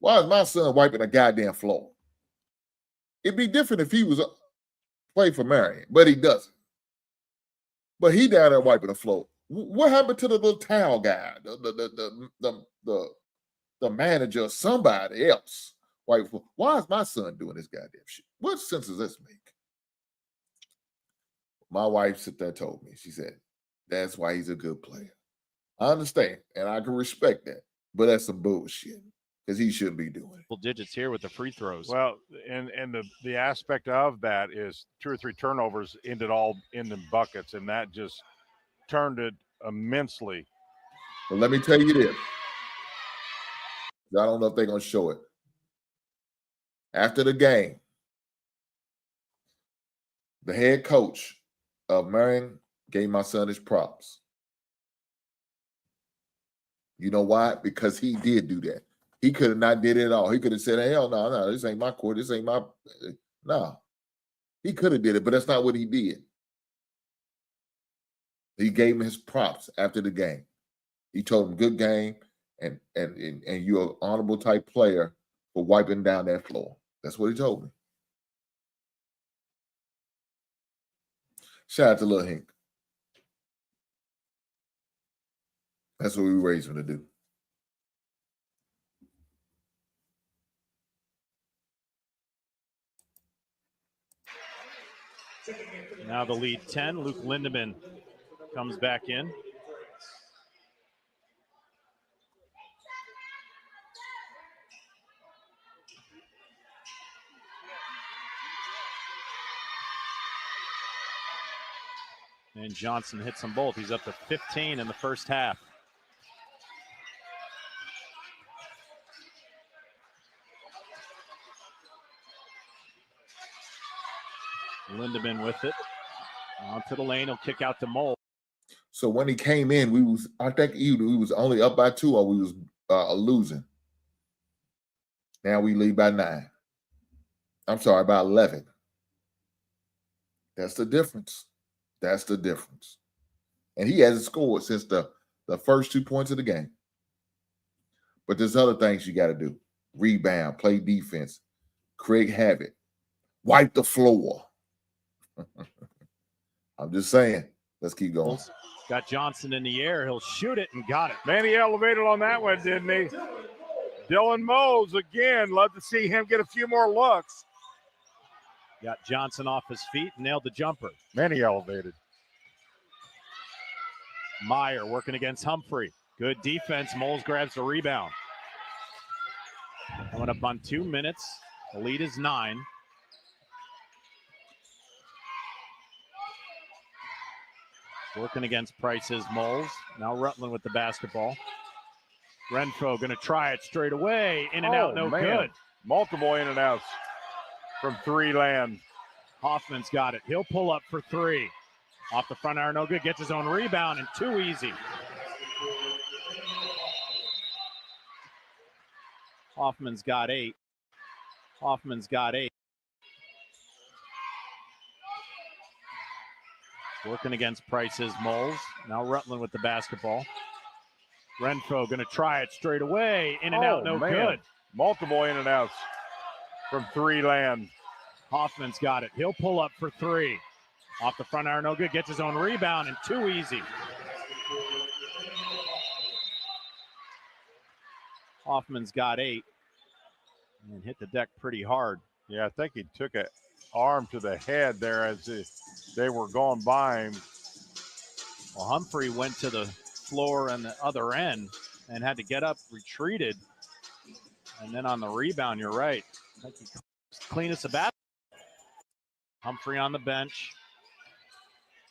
Why is my son wiping a goddamn floor? It'd be different if he was play for Marion, but he doesn't. But he down there wiping the floor. What happened to the little towel guy, the manager, or somebody else? Why is my son doing this goddamn shit? What sense does this make? My wife sit there and told me, she said, that's why he's a good player. I understand, and I can respect that, but that's some bullshit because he shouldn't be doing it. Digits here with the free throws. Well, and the aspect of that is 2 or 3 turnovers ended all in the buckets, and that just turned it immensely. But let me tell you this. I don't know if they're going to show it. After the game, the head coach of Marion gave my son his props. You know why? Because he did do that. He could have not did it at all. He could have said, hell no, this ain't my court. This ain't my – no. He could have did it, but that's not what he did. He gave him his props after the game. He told him, good game, and you're an honorable type player for wiping down that floor. That's what he told me. Shout out to Lil Hink. That's what we raised him to do. Now the lead 10. Luke Lindemann comes back in. And Johnson hits them both. He's up to 15 in the first half. Lindemann with it. Onto the lane. He'll kick out to Mole. So when he came in, I think we was only up by 2 or we was losing. Now we lead by 9. I'm sorry, by 11. That's the difference. That's the difference. And he hasn't scored since the first 2 points of the game. But there's other things you got to do. Rebound, play defense, create habit, wipe the floor. I'm just saying. Let's keep going. Got Johnson in the air. He'll shoot it and got it. Man, he elevated on that one, didn't he? Dylan Mose, again, love to see him get a few more looks. Got Johnson off his feet, nailed the jumper. Man, he elevated. Meyer working against Humphrey. Good defense. Moles grabs the rebound. Coming up on 2 minutes. The lead is 9. Working against Price's Moles. Now Rutland with the basketball. Renfro going to try it straight away. In and out, no good. Multiple in and outs from 3 land. Hoffman's got it. He'll pull up for 3. Off the front iron, no good. Gets his own rebound and too easy. Hoffman's got 8. Hoffman's got 8. Working against Price's Moles. Now Rutland with the basketball. Renfro going to try it straight away. In and out, no good. Multiple in and outs from 3 land. Hoffman's got it. He'll pull up for 3. Off the front iron, no good. Gets his own rebound and too easy. Hoffman's got 8. And hit the deck pretty hard. Yeah, I think he took an arm to the head there as they were going by him. Well, Humphrey went to the floor on the other end and had to get up, retreated. And then on the rebound, you're right. I think he clean as a bat. Humphrey on the bench.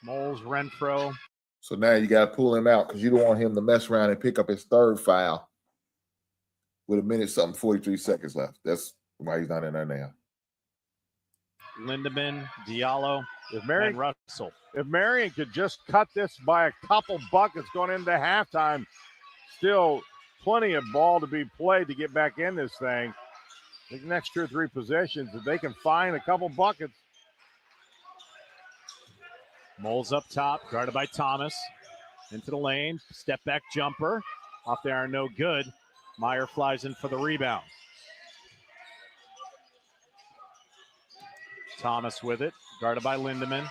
Moles, Renfro. So now you got to pull him out because you don't want him to mess around and pick up his 3rd foul with 1:43 seconds left. That's why he's not in there now. Lindemann, Diallo, and Russell. If Marion could just cut this by a couple buckets going into halftime, still plenty of ball to be played to get back in this thing. The next 2 or 3 possessions, if they can find a couple buckets. Moles up top, guarded by Thomas. Into the lane, step back jumper. Off the iron, no good. Meyer flies in for the rebound. Thomas with it, guarded by Lindemann.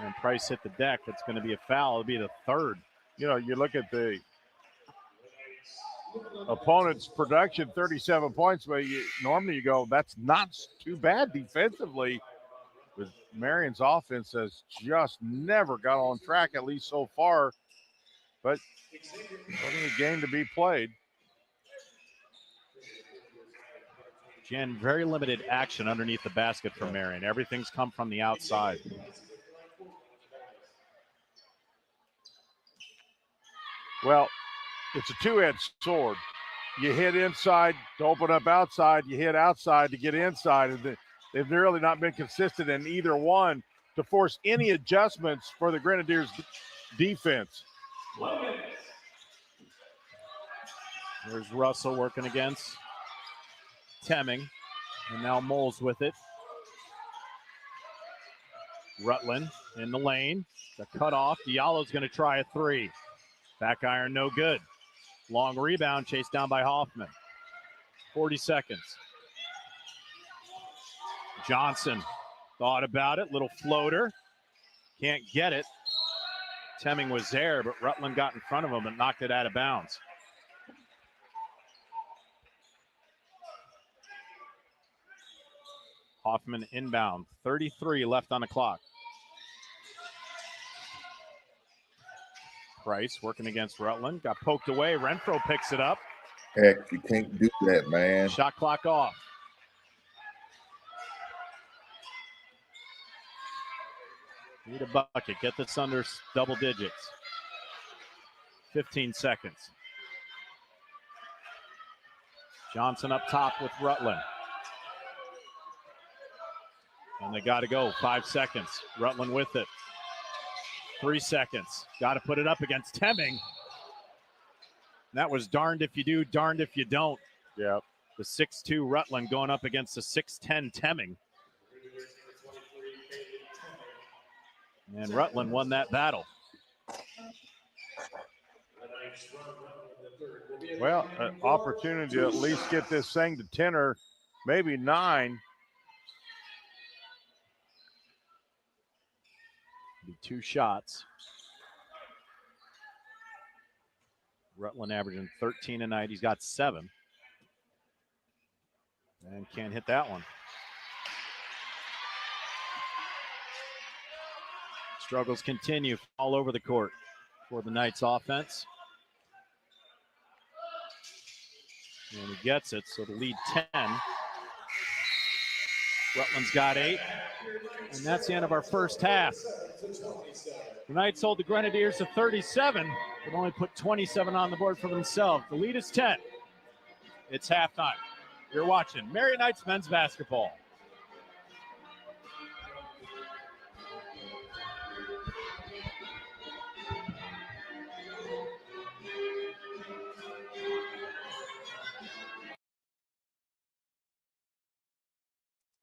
And Price hit the deck. That's going to be a foul. It'll be the 3rd. You know, you look at the opponent's production, 37 points, but normally you go, that's not too bad defensively. But Marion's offense has just never got on track, at least so far. But plenty of game to be played. Jen, very limited action underneath the basket for Marion. Everything's come from the outside. Well, it's a 2-edged sword. You hit inside to open up outside. You hit outside to get inside. And they've really not been consistent in either one to force any adjustments for the Grenadiers defense. There's Russell working against Temming. And now Moles with it. Rutland in the lane. The cutoff. Diallo's going to try a three. Back iron, no good. Long rebound, chased down by Hoffman. 40 seconds. Johnson thought about it. Little floater. Can't get it. Temming was there, but Rutland got in front of him and knocked it out of bounds. Hoffman inbound. 33 left on the clock. Price working against Rutland. Got poked away. Renfro picks it up. Heck, you can't do that, man. Shot clock off. Need a bucket. Get this under double digits. 15 seconds. Johnson up top with Rutland. And they got to go. 5 seconds. Rutland with it. 3 seconds. Got to put it up against Temming. That was darned if you do, darned if you don't. Yeah. The 6'2 Rutland going up against the 6'10 Temming. And Rutland won that battle. Well, an opportunity to at least get this thing to 10 or maybe 9. Be 2 shots. Rutland averaging 13 a night. He's got 7. And can't hit that one. Struggles continue all over the court for the Knights offense. And he gets it, so the lead 10. Rutland's got 8. And that's the end of our first half. The Knights hold the Grenadiers to 37, but only put 27 on the board for themselves. The lead is 10. It's halftime. You're watching Marion Knights men's basketball.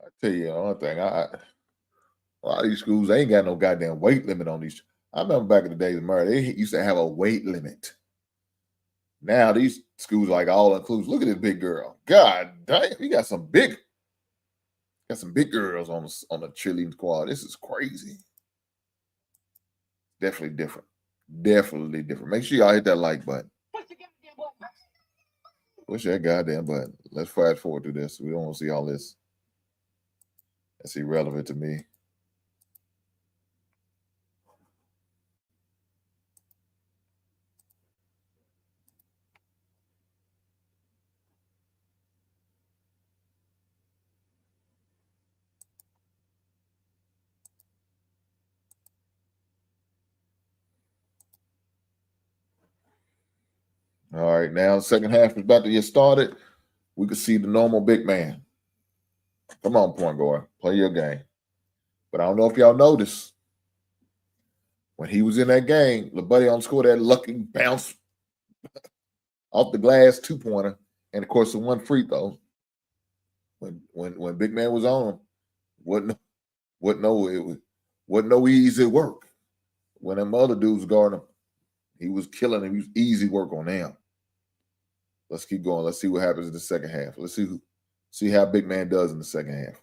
I tell you one thing, a lot of these schools, they ain't got no goddamn weight limit on these. I remember back in the days of Murray, they used to have a weight limit. Now these schools like all inclusive. Look at this big girl. God damn, you got some big girls on the cheerleading squad. This is crazy. Definitely different. Definitely different. Make sure y'all hit that like button. Push the goddamn button. Push that goddamn button. Let's fast forward through this. We don't want to see all this. That's irrelevant to me. All right, now the second half is about to get started. We can see the normal big man. Come on, point guard. Play your game. But I don't know if y'all noticed. When he was in that game, LeBuddy on score that lucky bounce off the glass 2-pointer. And, of course, the one free throw. When big man was on him, wasn't no easy work. When them other dudes guarding him, he was killing him. He was easy work on them. Let's keep going. Let's see what happens in the second half. Let's see how big man does in the second half.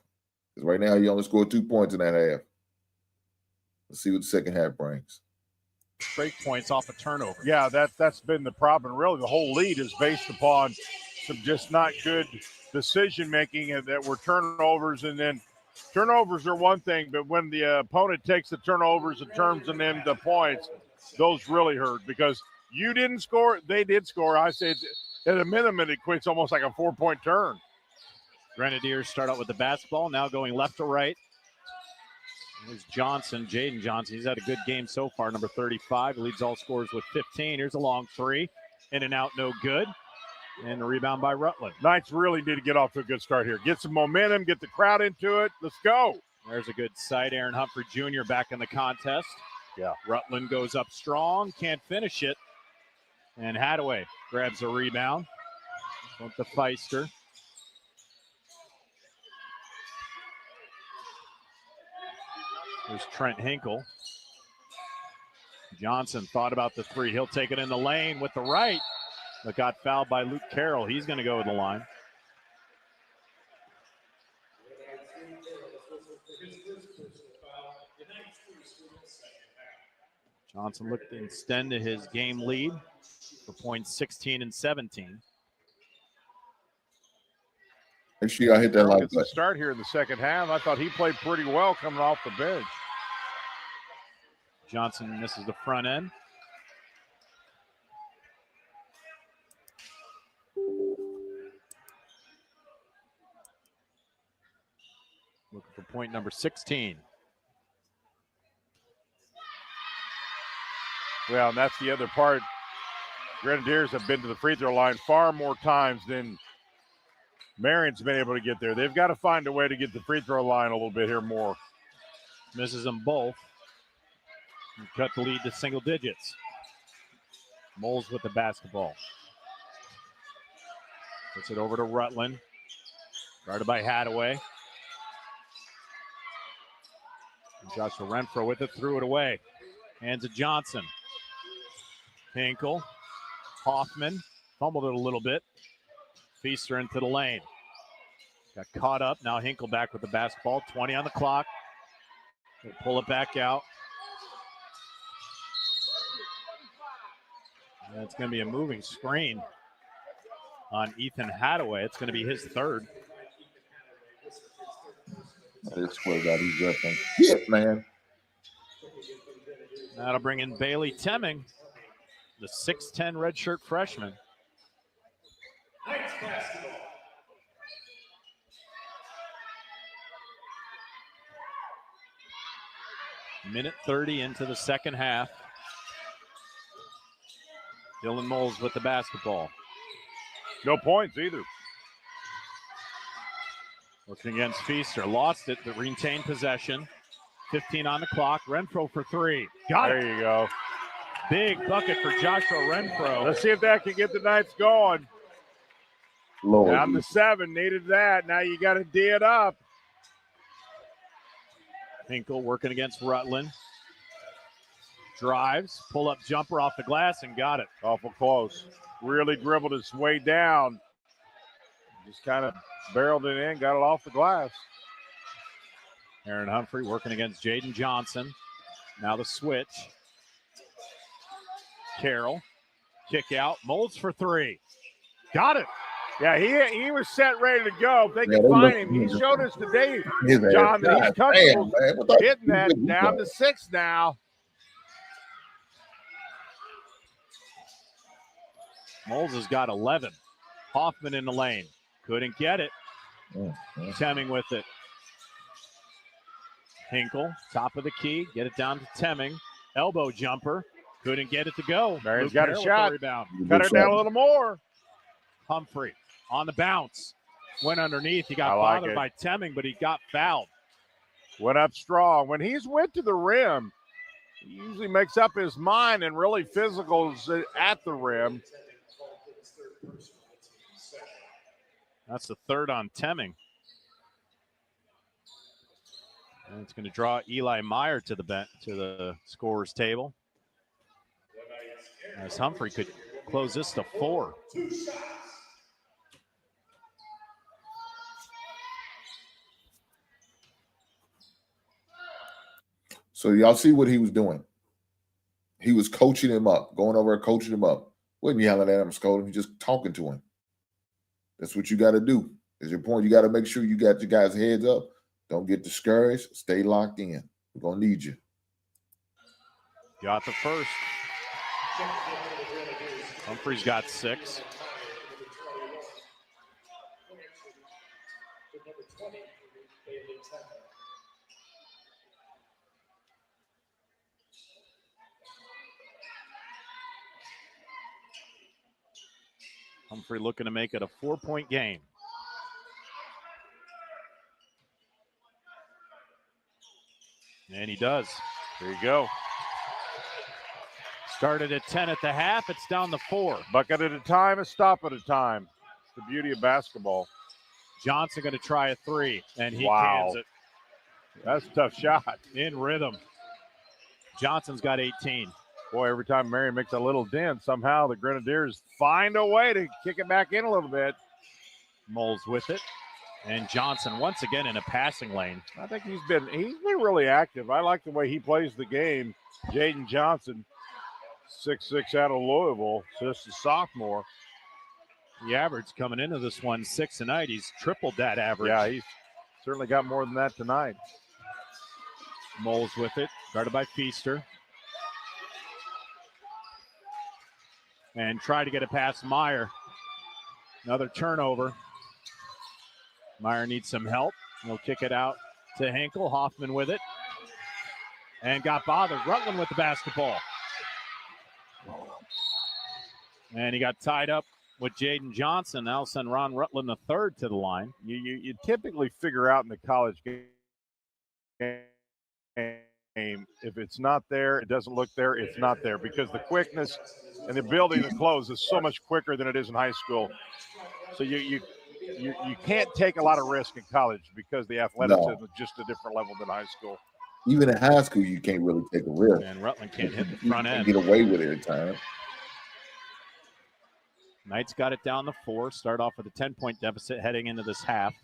Because right now he only scored 2 points in that half. Let's see what the second half brings. Straight points off a turnover. Yeah, that's been the problem. Really, the whole lead is based upon some just not good decision-making and that were turnovers. And then turnovers are one thing, but when the opponent takes the turnovers and turns them into points, those really hurt because you didn't score. They did score. I said at a minimum, it equates almost like a 4-point turn. Grenadiers start out with the basketball, now going left to right. Here's Johnson, Jaden Johnson. He's had a good game so far, number 35. He leads all scorers with 15. Here's a long three. In and out, no good. And a rebound by Rutland. Knights really need to get off to a good start here. Get some momentum, get the crowd into it. Let's go. There's a good sight. Aaron Humphrey Jr. back in the contest. Yeah. Rutland goes up strong, can't finish it. And Hadaway grabs a rebound. Went to Feister. There's Trent Hinkle. Johnson thought about the three. He'll take it in the lane with the right, but got fouled by Luke Carroll. He's going to go to the line. Johnson looked to extend to his game lead for points 16 and 17. Make sure y'all hit that like Gets the button. start here in the second half. I thought he played pretty well coming off the bench. Johnson misses the front end. Looking for point number 16. Well, and that's the other part. Grenadiers have been to the free throw line far more times than Marion's been able to get there. They've got to find a way to get the free throw line a little bit here more. Misses them both. And cut the lead to single digits. Moles with the basketball. Gets it over to Rutland. Guarded by Hadaway. And Joshua Renfro with it, threw it away. Hands it Johnson. Hinkle. Hoffman fumbled it a little bit. Feister into the lane. Got caught up. Now Hinkle back with the basketball. 20 on the clock. He'll pull it back out. And it's going to be a moving screen on Ethan Hadaway. It's going to be his third. I swear to God, he's just on shit, man. That'll bring in Bailey Temming, the 6'10 redshirt freshman. Minute 30 into the second half. Dylan Moles with the basketball. No points either. Looking against Feister. Lost it, but retained possession. 15 on the clock. Renfro for three. Got it. There you go. Big bucket for Joshua Renfro. Let's see if that can get the Knights going. Lord. Down to 7. Needed that. Now you got to D it up. Hinkle working against Rutland. Drives, pull-up jumper off the glass, and got it. Awful close. Really dribbled his way down. Just kind of barreled it in, got it off the glass. Aaron Humphrey working against Jaden Johnson. Now the switch. Carroll, kick out, Moles for three. Got it. Yeah, he was set ready to go. If they can find him, he showed us today, John, that he's comfortable hitting that. Down to 6 now. Moles has got 11. Hoffman in the lane. Couldn't get it. Temming with it. Hinkle, top of the key. Get it down to Temming. Elbow jumper. Couldn't get it to go. Marion's got a shot. Rebound. Cut her down a little more. Humphrey on the bounce. Went underneath. He got like bothered it. by Temming, but he got fouled. Went up strong. When he's went to the rim, he usually makes up his mind and really physicals at the rim. That's the third on Temming. And it's going to draw Eli Meyer to the scorer's table. As Humphrey could close this to 4. So y'all see what he was doing. He was coaching him up, going over and coaching him up. Wasn't yelling at him, scolding him, just talking to him. That's what you got to do. Is your point. You got to make sure you got your guys' heads up. Don't get discouraged. Stay locked in. We're going to need you. Got the first. Humphrey's got 6. Humphrey looking to make it a 4-point game. And he does. There you go. Started at 10 at the half. It's down to 4. Bucket at a time, a stop at a time. the beauty of basketball. Johnson going to try a three, and he Wow. cans it. That's a tough shot. In rhythm. Johnson's got 18. Boy, every time Marion makes a little dent, somehow the Grenadiers find a way to kick it back in a little bit. Moles with it. And Johnson once again in a passing lane. I think he's been really active. I like the way he plays the game. Jaden Johnson, 6'6" out of Louisville, just a sophomore. The average coming into this one, 6 a night. He's tripled that average. Yeah, he's certainly got more than that tonight. Moles with it, guarded by Feaster. And try to get it past Meyer. Another turnover. Meyer needs some help. He'll kick it out to Hinkle. Hoffman with it. And got bothered. Rutland with the basketball. And he got tied up with Jaden Johnson. Now send Ron Rutland the third to the line. You typically figure out in the college game, if it's not there, it doesn't look there, it's not there, because the quickness and the ability to close is so much quicker than it is in high school. So you can't take a lot of risk in college because the athleticism is just a different level than high school. Even in high school, you can't really take a risk. And Rutland can't hit the front You end. get away with it every time. Knights got it down to 4. Start off with a 10-point deficit heading into this half.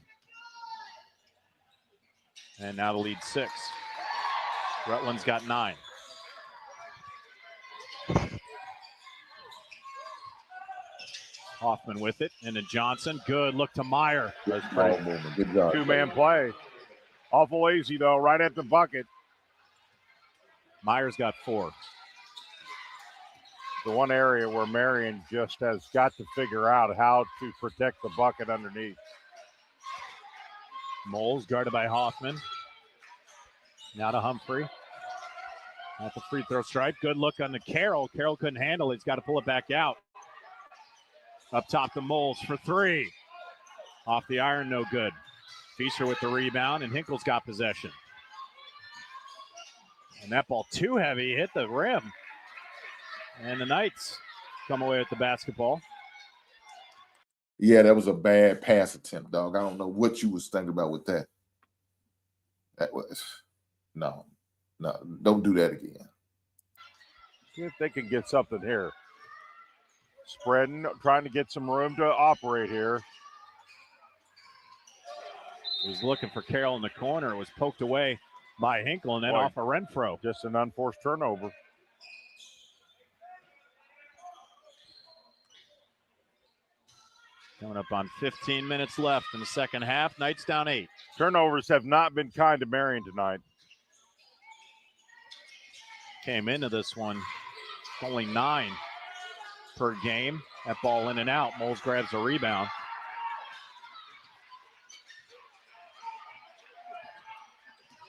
And now the lead 6. Rutland's got 9. Hoffman with it into Johnson. Good look to Meyer. Good ball movement. Good job. Two-man play. Awful easy, though, right at the bucket. Meyer's got 4. The one area where Marion just has got to figure out how to protect the bucket underneath. Moles guarded by Hoffman. Now to Humphrey. At the free throw stripe. Good look on the Carroll. Carroll couldn't handle it. He's got to pull it back out. Up top to Moles for 3. Off the iron, no good. Feaster with the rebound, and Hinkle's got possession. And that ball too heavy, hit the rim. And the Knights come away with the basketball. Yeah, that was a bad pass attempt, dog. I don't know what you was thinking about with that. That was no, don't do that again. See if they can get something here. Spreading, trying to get some room to operate here. He was looking for Carroll in the corner. It was poked away by Hinkle and then off a Renfro. Just an unforced turnover. Coming up on 15 minutes left in the second half. Knights down 8. Turnovers have not been kind to Marion tonight. Came into this one only 9 per game. That ball in and out. Moles grabs a rebound.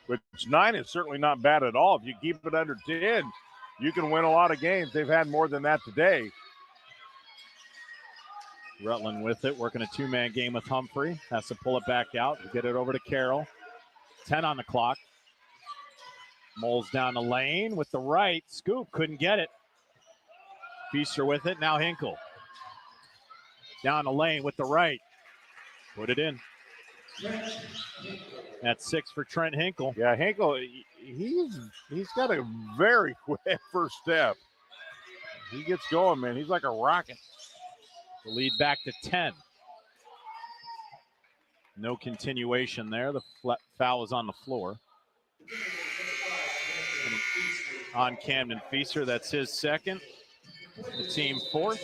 Which 9 is certainly not bad at all. If you keep it under 10, you can win a lot of games. They've had more than that today. Rutland with it, working a 2-man game with Humphrey. Has to pull it back out to get it over to Carroll. 10 on the clock. Moles down the lane with the right. Scoop, couldn't get it. Feaster with it, now Hinkle. Down the lane with the right. Put it in. That's 6 for Trent Hinkle. Yeah, Hinkle, he's got a very quick first step. He gets going, man. He's like a rocket. The lead back to 10. No continuation there. The foul is on the floor. On Camden Feaster, that's his second. The team 4th.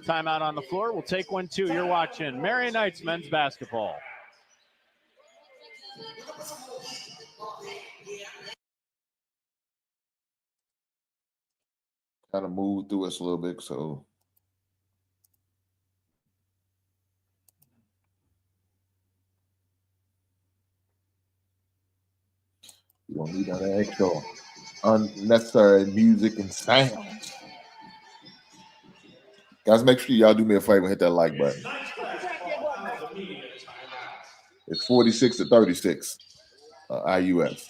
Timeout on the floor. We'll take 1, 2. You're watching Marion Knights men's basketball. Kind of move through us a little bit, so. You don't need that extra unnecessary music and sound. Guys, make sure y'all do me a favor and hit that like button. It's 46-36, IUS.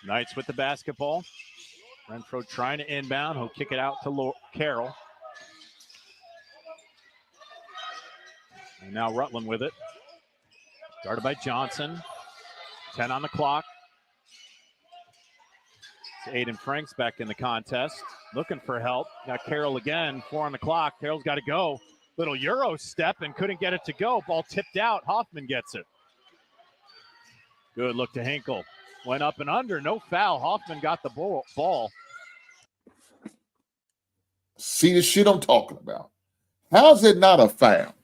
Knights with the basketball. Renfro trying to inbound. He'll kick it out to Carroll. And now Rutland with it. Guarded by Johnson. 10 on the clock. It's Aiden Franks back in the contest. Looking for help. Got Carroll again. 4 on the clock. Carroll's got to go. Little Euro step and couldn't get it to go. Ball tipped out. Hoffman gets it. Good look to Hinkle. Went up and under. No foul. Hoffman got the ball. See the shit I'm talking about. How's it not a foul?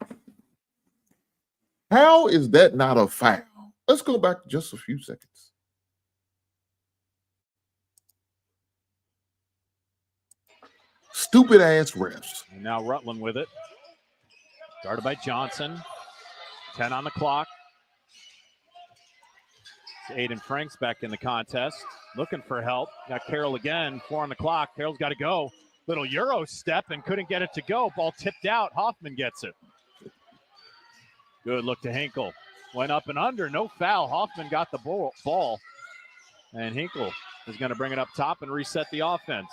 How is that not a foul? Let's go back just a few seconds. Stupid ass refs. And now Rutland with it. Guarded by Johnson. 10 on the clock. It's Aiden Franks back in the contest. Looking for help. Got Carroll again. 4 on the clock. Carroll's got to go. Little Euro step and couldn't get it to go. Ball tipped out. Hoffman gets it. Good look to Hinkle. Went up and under. No foul. Hoffman got the ball. And Hinkle is going to bring it up top and reset the offense.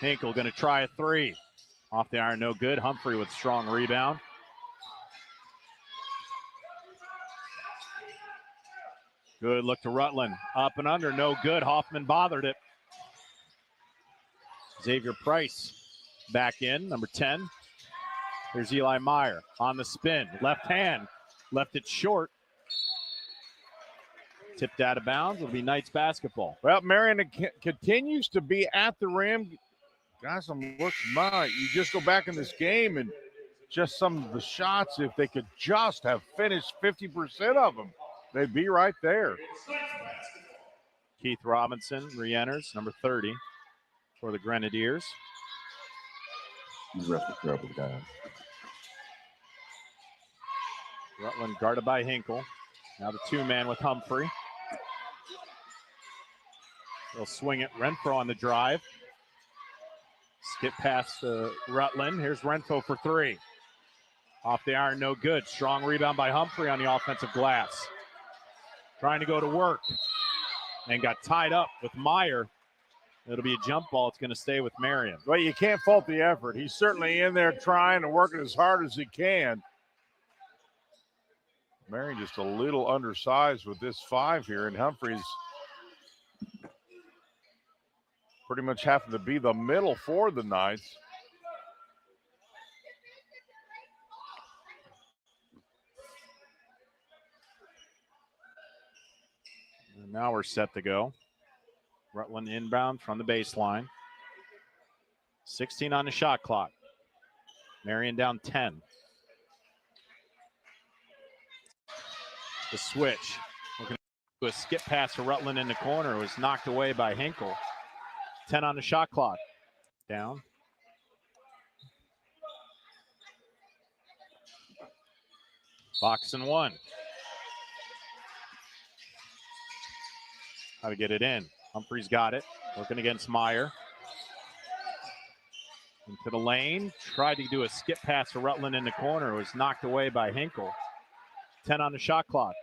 Hinkle going to try a 3. Off the iron, no good. Humphrey with strong rebound. Good look to Rutland. Up and under, no good. Hoffman bothered it. Xavier Price back in, number 10. Here's Eli Meyer on the spin. Left hand, left it short. Tipped out of bounds. It'll be Knights basketball. Well, Marion continues to be at the rim. Guys, I'm looking by. You just go back in this game and just some of the shots, if they could just have finished 50% of them, they'd be right there. Keith Robinson re-enters, number 30 for the Grenadiers. These refs are terrible, guys. Rutland guarded by Hinkle. Now the 2-man with Humphrey. They'll swing it. Renfro on the drive. Skip past Rutland. Here's Renfro for 3. Off the iron, no good. Strong rebound by Humphrey on the offensive glass. Trying to go to work. And got tied up with Meyer. It'll be a jump ball. It's going to stay with Marion. Well, you can't fault the effort. He's certainly in there trying and working as hard as he can. Marion just a little undersized with this 5 here, and Humphrey's pretty much having to be the middle for the Knights. And now we're set to go. Rutland inbound from the baseline. 16 on the shot clock. Marion down 10. The switch. Looking to a skip pass to Rutland in the corner. It was knocked away by Hinkle. 10 on the shot clock. Down. Box and 1. How to get it in. Humphrey's got it. Working against Meyer. Into the lane. Tried to do a skip pass to Rutland in the corner. It was knocked away by Hinkle. 10 on the shot clock.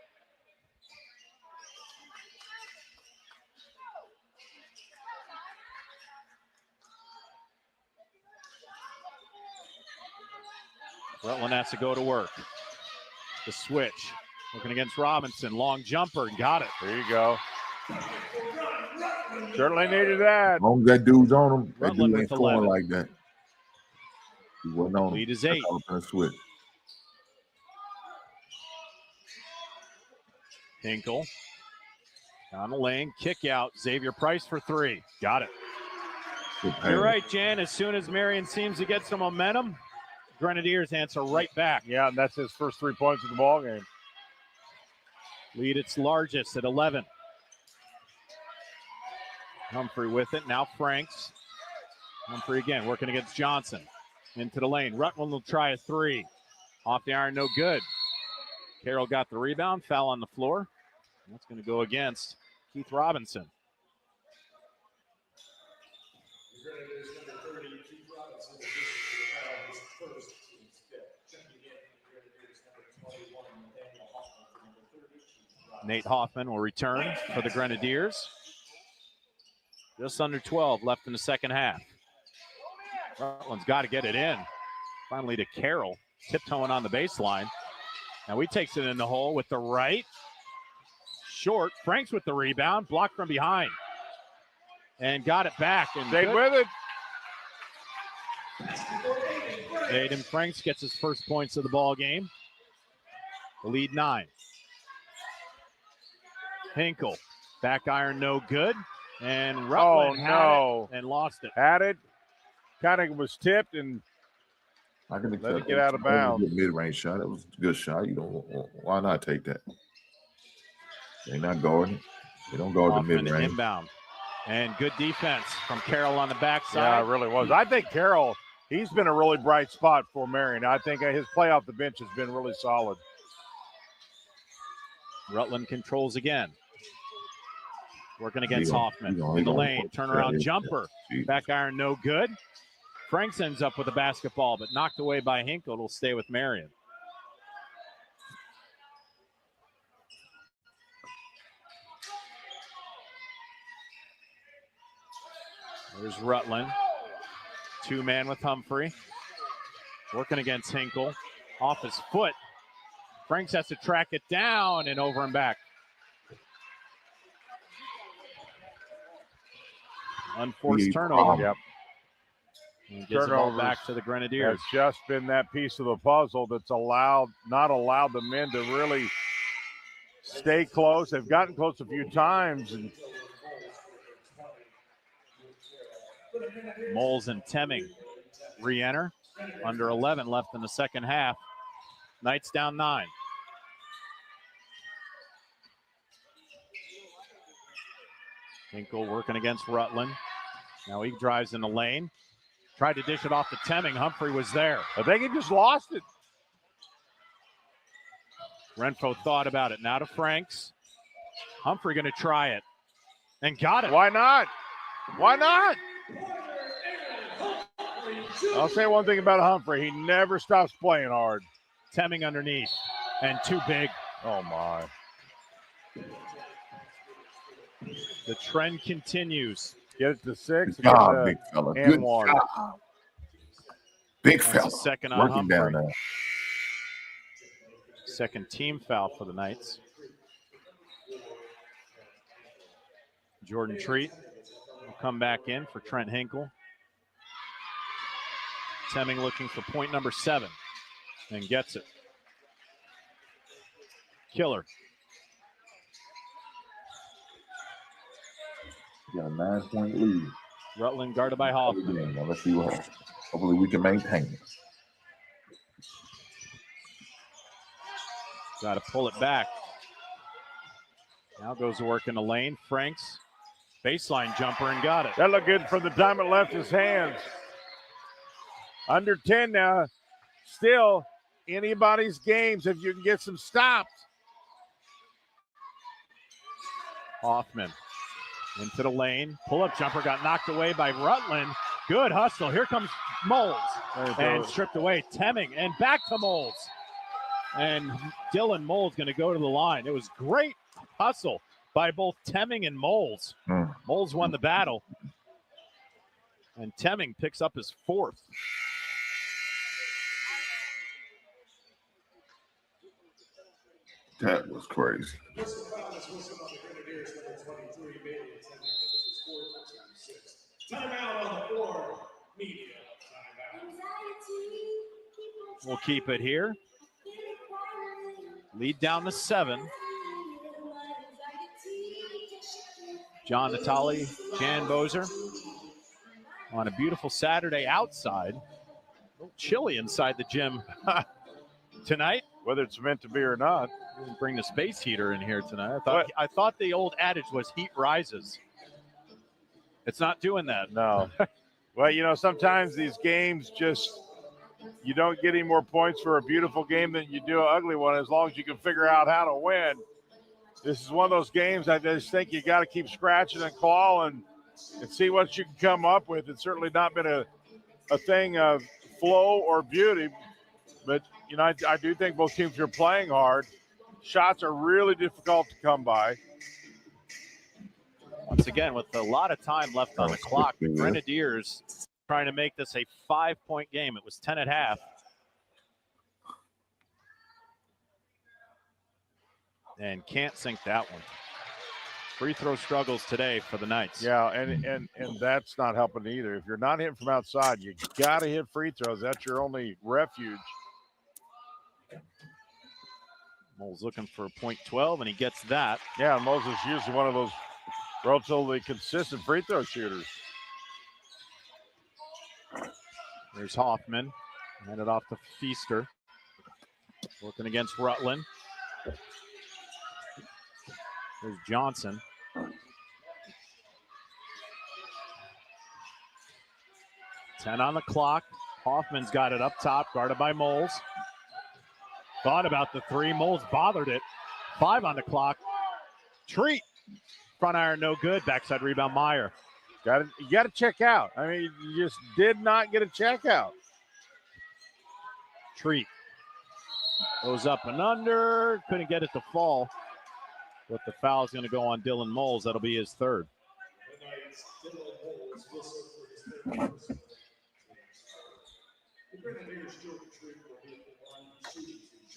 Rutland has to go to work. The switch. Looking against Robinson. Long jumper. Got it. There you go. Certainly needed that. As long as that dude's on him, that Rutland dude ain't with scoring 11. like that. He wasn't on him. Lead is 8. Switch. Hinkle. Down the lane. Kick out. Xavier Price for 3. Got it. You're right, Jan. As soon as Marion seems to get some momentum, Grenadiers answer right back. Yeah, and that's his first 3 points of the ball game. Lead its largest at 11. Humphrey with it. Now Franks. Humphrey again working against Johnson. Into the lane. Rutland will try a 3. Off the iron, no good. Carroll got the rebound. Foul on the floor. That's going to go against Keith Robinson. Nate Hoffman will return for the Grenadiers. Just under 12 left in the second half. Rutland's got to get it in. Finally to Carroll, tiptoeing on the baseline. Now he takes it in the hole with the right. Short. Franks with the rebound, blocked from behind. And got it back. And stayed with it. Aiden Franks gets his first points of the ball game. The lead 9. Hinkle. Back iron no good. And Rutland had it and lost it. Had it. Kind of was tipped and I can let it get out of bounds. Mid-range shot. It was a good shot. You don't. Why not take that? They're not guarding. They don't guard the mid-range. Inbound. And good defense from Carroll on the backside. Yeah, it really was. I think Carroll, he's been a really bright spot for Marion. I think his play off the bench has been really solid. Rutland controls again. Working against Hoffman in the lane. Turnaround jumper. Back iron no good. Franks ends up with a basketball, but knocked away by Hinkle. It'll stay with Marion. There's Rutland. 2-man with Humphrey. Working against Hinkle. Off his foot. Franks has to track it down and over and back. Unforced turnover. Yep. Turnover back to the Grenadiers. Has just been that piece of the puzzle that's not allowed the men to really stay close. They've gotten close a few times. And Moles and Temming re-enter. Under 11 left in the second half. Knights down 9. Hinkle working against Rutland. Now he drives in the lane. Tried to dish it off to Temming. Humphrey was there. I think he just lost it. Renfro thought about it. Now to Franks. Humphrey going to try it. And got it. Why not? Why not? I'll say one thing about Humphrey. He never stops playing hard. Temming underneath. And too big. Oh, my. The trend continues. Get it to 6. Good job, big fella. And Good 1. job. Big fella. Second on Working Humphrey. down there. Second team foul for the Knights. Jordan Treat will come back in for Trent Hinkle. Temming looking for point number 7 and gets it. Killer. Got a 9-point lead. Rutland guarded by Hoffman. Now let's see what happens. Hopefully we can maintain it. Got to pull it back. Now goes to work in the lane. Franks, baseline jumper and got it. That looked good from the time it left his hands. Under 10 now. Still anybody's games if you can get some stops. Hoffman into the lane. Pull-up jumper got knocked away by Rutland. Good hustle. Here comes Moles. And stripped away. Temming and back to Moles. And Dylan Moles going to go to the line. It was great hustle by both Temming and Moles. Moles won the battle. And Temming picks up his 4th. That was crazy. Timeout on the floor. Media timeout. We'll keep it here. Lead down to 7. John Natali, Jan Bozer on a beautiful Saturday outside. A little chilly inside the gym tonight. Whether it's meant to be or not. Bring the space heater in here tonight. I thought the old adage was heat rises. It's not doing that. No. Well, you know, sometimes these games just, you don't get any more points for a beautiful game than you do an ugly one as long as you can figure out how to win. This is one of those games I just think you got to keep scratching and clawing and see what you can come up with. It's certainly not been a thing of flow or beauty, but, you know, I do think both teams are playing hard. Shots are really difficult to come by. Once again, with a lot of time left on the clock, the Grenadiers trying to make this a 5-point game. It was 10 at half. And can't sink that one. Free throw struggles today for the Knights. Yeah, and that's not helping either. If you're not hitting from outside, you got to hit free throws. That's your only refuge. Moles looking for point 12, and he gets that. Yeah, Moles is usually one of those relatively consistent free throw shooters. There's Hoffman. Handed off to Feaster. Working against Rutland. There's Johnson. Ten on the clock. Hoffman's got it up top, guarded by Moles. Thought about the three. Moles bothered it. 5 on the clock. Treat. Front iron, no good. Backside rebound, Meyer. You got to check out. I mean, you just did not get a check out. Treat. Goes up and under. Couldn't get it to fall. But the foul is going to go on Dylan Moles. That'll be his third.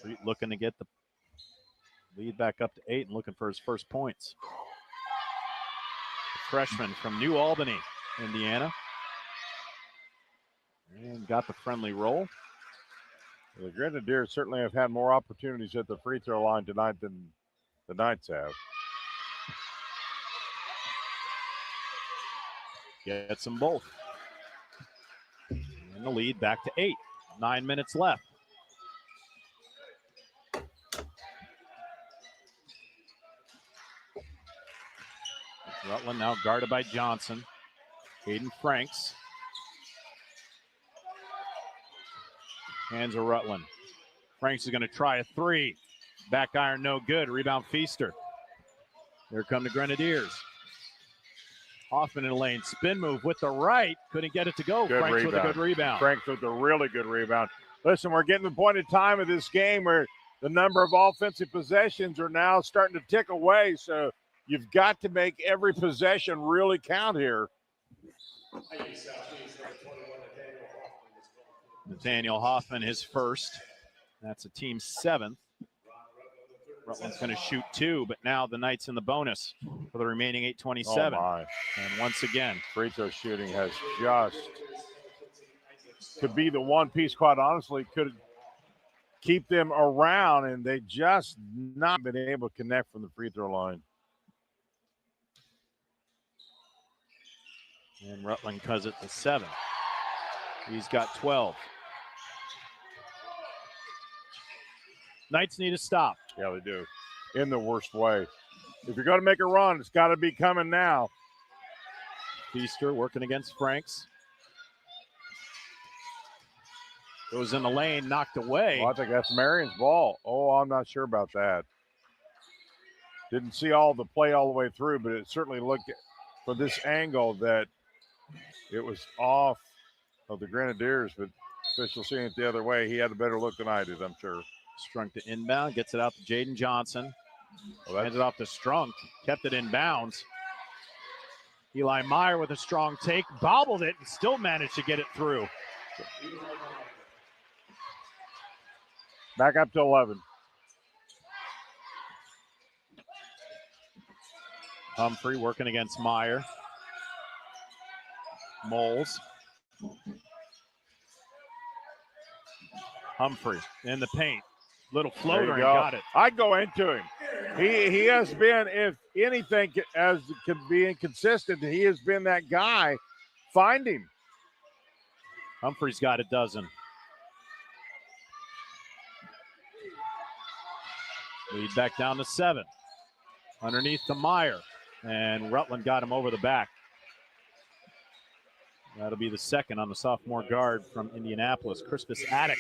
Treat looking to get the lead back up to 8 and looking for his first points. The freshman from New Albany, Indiana. And got the friendly roll. The Grenadiers certainly have had more opportunities at the free throw line tonight than the Knights have. Gets them both. And the lead back to 8. 9 minutes left. Rutland now guarded by Johnson. Aiden Franks. Hands of Rutland. Franks is going to try a 3. Back iron, no good. Rebound, Feaster. Here come the Grenadiers. Hoffman in the lane. Spin move with the right. Couldn't get it to go. Good Franks rebound. with a good rebound. Franks with a really good rebound. Listen, we're getting to the point in time of this game where the number of offensive possessions are now starting to tick away. So you've got to make every possession really count here. Nathaniel Hoffman, his first. That's a team 7th. Rutland's going to shoot 2, but now the Knights in the bonus for the remaining 8:27. Oh my. And once again, Free throw shooting has just could be the one piece, quite honestly, could keep them around, and they just not been able to connect from the free throw line. and Rutland cuts it to 7. He's got 12. Knights need to stop. Yeah, they do. In the worst way. If you're going to make a run, it's got to be coming now. Feaster working against Franks. Goes in the lane, knocked away. Well, I think that's Marion's ball. Oh, I'm not sure about that. Didn't see all the play all the way through, but it certainly looked from this angle that it was off of the Grenadiers, but official seeing it the other way. He had a better look than I did, I'm sure. Strunk to inbound, gets it out to Jaden Johnson. Hands it off to Strunk, kept it in bounds. Eli Meyer with a strong take, bobbled it, and still managed to get it through. Back up to 11. Humphrey working against Meyer. Moles. Humphrey in the paint. Little floater and got it. I'd go into him. He has been, if anything, as could be inconsistent, he has been that guy. Find him. Humphrey's got a dozen. Lead back down to 7. Underneath to Meyer. And Rutland got him over the back. That'll be the second on the sophomore guard from Indianapolis, Crispus Addix.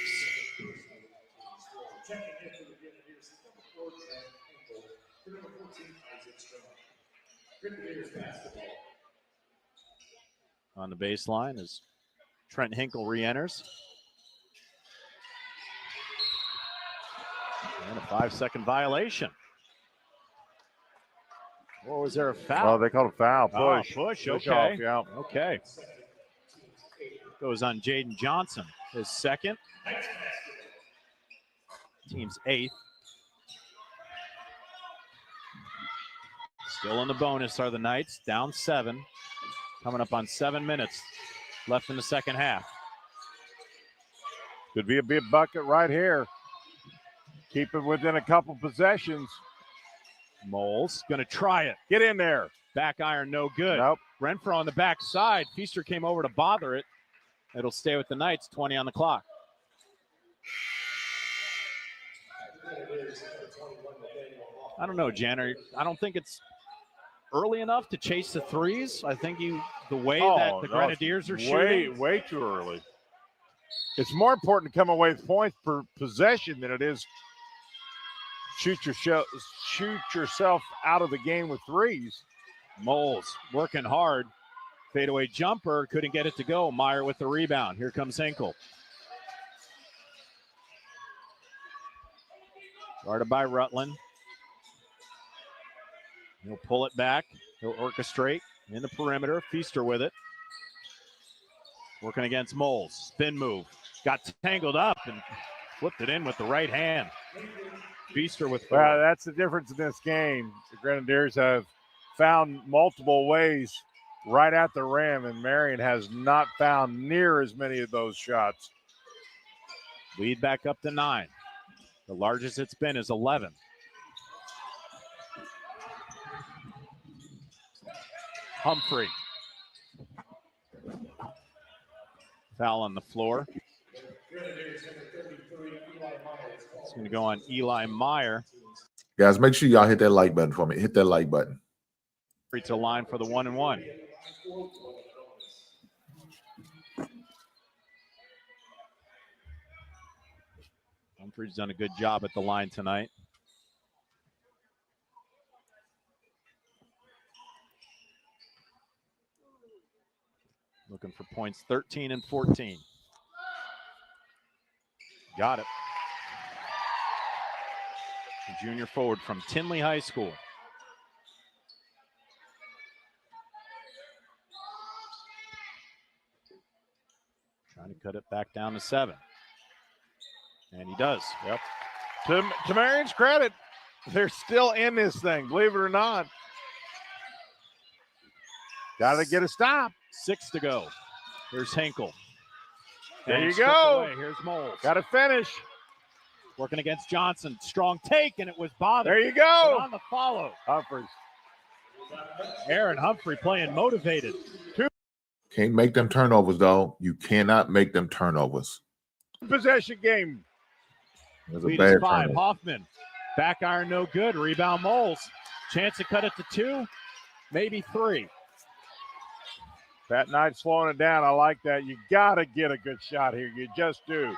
On the baseline as Trent Hinkle re-enters. And a 5-second violation. Or was there a foul? Oh, they called a foul. Push. Oh, push. Push Okay. off, yeah. Okay. goes on Jaden Johnson, his second. Team's 8th. Still in the bonus are the Knights, down 7. Coming up on 7 minutes left in the second half. Could be a big bucket right here. Keep it within a couple possessions. Moles going to try it. Get in there. Back iron, no good. Nope. Renfro on the backside. Feaster came over to bother it. It'll stay with the Knights, 20 on the clock. I don't know, Jan. I don't think it's early enough to chase the threes. I think the way that the Grenadiers are shooting. Way too early. It's more important to come away with points per possession than it is shoot yourself out of the game with threes. Moles working hard. Fadeaway jumper, couldn't get it to go. Meyer with the rebound. Here comes Hinkle. Guarded by Rutland. He'll pull it back. He'll orchestrate in the perimeter. Feaster with it. Working against Moles. Spin move. Got tangled up and flipped it in with the right hand. Feaster with 4. Well, that's the difference in this game. The Grenadiers have found multiple ways right at the rim, and Marion has not found near as many of those shots. Lead back up to 9. The largest it's been is 11. Humphrey. Foul on the floor. It's going to go on Eli Meyer. Guys, make sure y'all hit that like button for me. Hit that like button. Free to line for the 1-and-1. Humphrey's done a good job at the line tonight. Looking for points 13 and 14. Got it. The junior forward from Tinley High School. Trying to cut it back down to 7. And he does. Yep. To Marion's credit, they're still in this thing, believe it or not. Got to get a stop. 6 to go. Here's Hinkle. There And you stripped go. away. Here's Moles. Got to finish. Working against Johnson. Strong take, and it was bothered. There you go. And on the follow. Humphreys. Aaron Humphrey playing motivated. Can't make them turnovers, though. You cannot make them turnovers. Possession game. There's a Lead bad is 5. turnover. Hoffman. Back iron, no good. Rebound Moles. Chance to cut it to 2, maybe 3. That Knight slowing it down. I like that. You got to get a good shot here. You just do.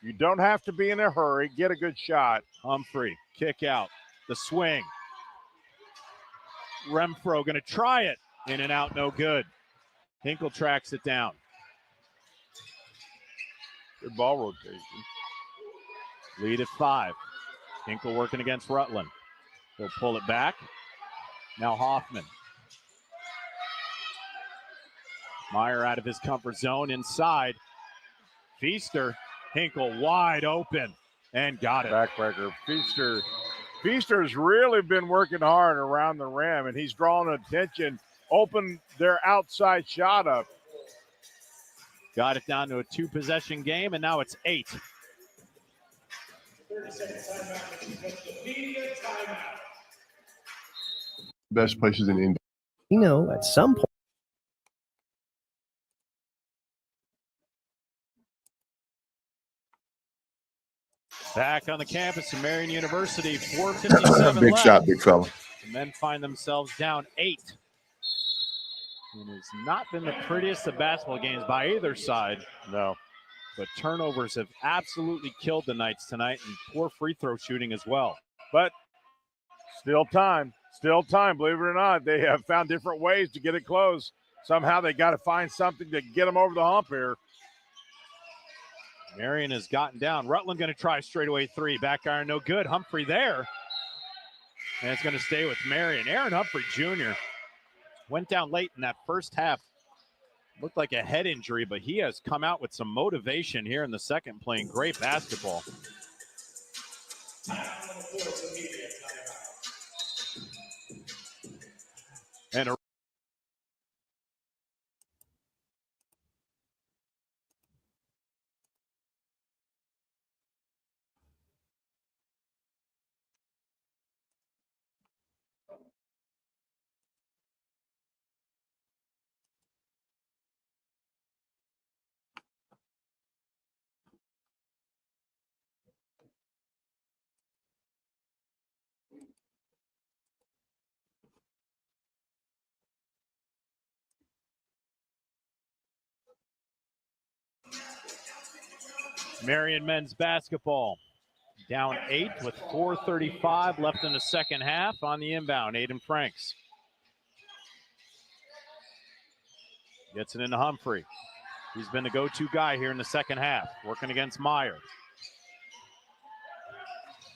You don't have to be in a hurry. Get a good shot. Humphrey, kick out. The swing. Renfro going to try it. In and out, no good. Hinkle tracks it down. Good ball rotation. Lead at 5. Hinkle working against Rutland. He'll pull it back. Now Hoffman. Meyer out of his comfort zone inside. Feaster. Hinkle wide open and got it. Backbreaker. Feaster's really been working hard around the rim, and he's drawing attention, opened their outside shot up. Got it down to a 2-possession game, and now it's 8. 30-second timeout. Media timeout. Best places in India. You know, at some point. Back on the campus of Marion University, 4:57 Big left. shot, big fella. The men find themselves down 8. It has not been the prettiest of basketball games by either side. No. But turnovers have absolutely killed the Knights tonight, and poor free throw shooting as well. But still time, believe it or not. They have found different ways to get it close. Somehow they got to find something to get them over the hump here. Marion has gotten down. Rutland going to try straightaway 3. Back iron, no good. Humphrey there. And it's going to stay with Marion. Aaron Humphrey Jr. went down late in that first half Looked like a head injury, but he has come out with some motivation here in the second, playing great basketball. And a Marion men's basketball down 8 with 4:35 left in the second half. On the inbound, Aiden Franks gets it into Humphrey. He's been the go-to guy here in the second half, working against Meyer.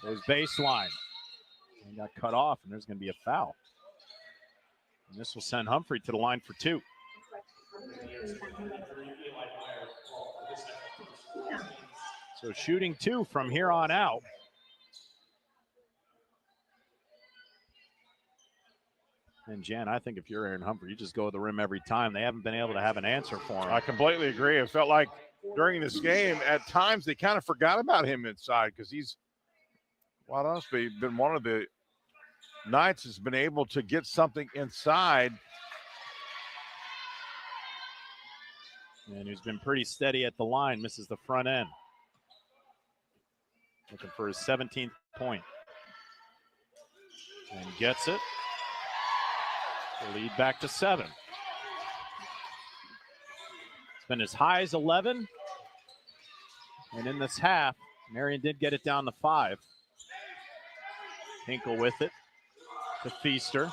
There's baseline. He got cut off, and there's going to be a foul. And this will send Humphrey to the line for 2. So shooting 2 from here on out. And Jan, I think if you're Aaron Humphrey, you just go to the rim every time. They haven't been able to have an answer for him. I completely agree. It felt like during this game, at times they kind of forgot about him inside because he's, quite honestly, been one of the nights has been able to get something inside. And he's been pretty steady at the line, misses the front end. Looking for his 17th point. And gets it. The lead back to 7. It's been as high as 11. And in this half, Marion did get it down to 5. Hinkle with it to Feaster.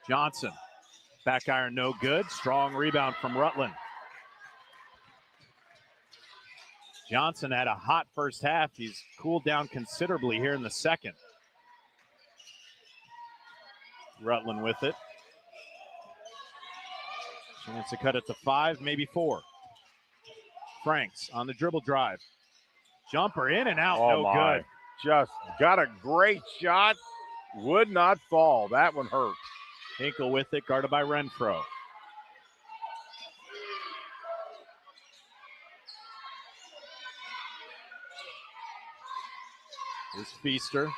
Johnson. Back iron no good. Strong rebound from Rutland. Johnson had a hot first half. He's cooled down considerably here in the second. Rutland with it. Chance to cut it to 5, maybe 4. Franks on the dribble drive. Jumper in and out, no good. Just got a great shot. Would not fall. That one hurt. Hinkle with it, guarded by Renfro. Here's Feaster.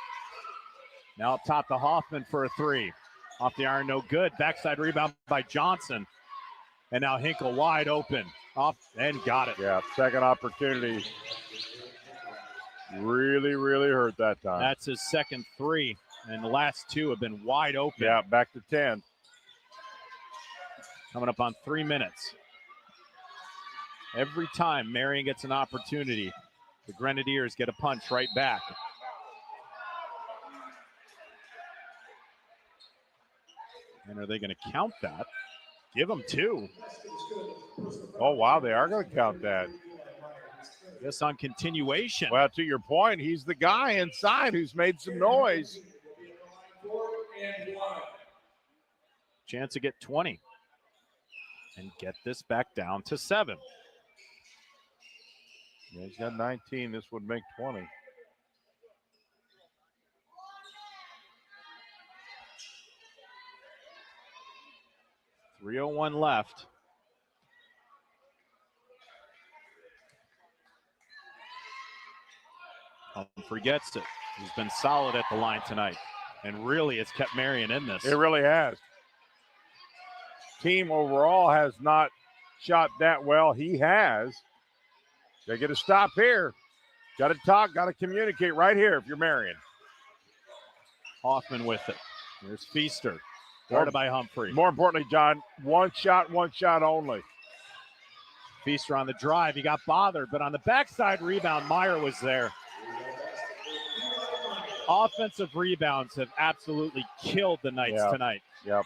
Now up top to Hoffman for a 3. Off the iron, no good. Backside rebound by Johnson. And now Hinkle wide open. Off and got it. Yeah, second opportunity. Really, really hurt that time. That's his second 3. And the last 2 have been wide open. Yeah, back to 10. Coming up on 3 minutes. Every time Marion gets an opportunity, the Grenadiers get a punch right back. And are they going to count that? Give them 2. Oh, wow, they are going to count that. Yes, on continuation. Well, to your point, he's the guy inside who's made some noise. Chance to get 20 and get this back down to 7. Yeah, he's got 19. This would make 20. .301 left. Humphrey gets it. He's been solid at the line tonight. And really, it's kept Marion in this. It really has. Team overall has not shot that well. He has. They get a stop here. Got to talk, got to communicate right here if you're Marion. Hoffman with it. Here's Feaster. Guarded by Humphrey. More importantly, John, one shot only. Feaster on the drive. He got bothered, but on the backside rebound, Meyer was there. Offensive rebounds have absolutely killed the Knights tonight. Yep.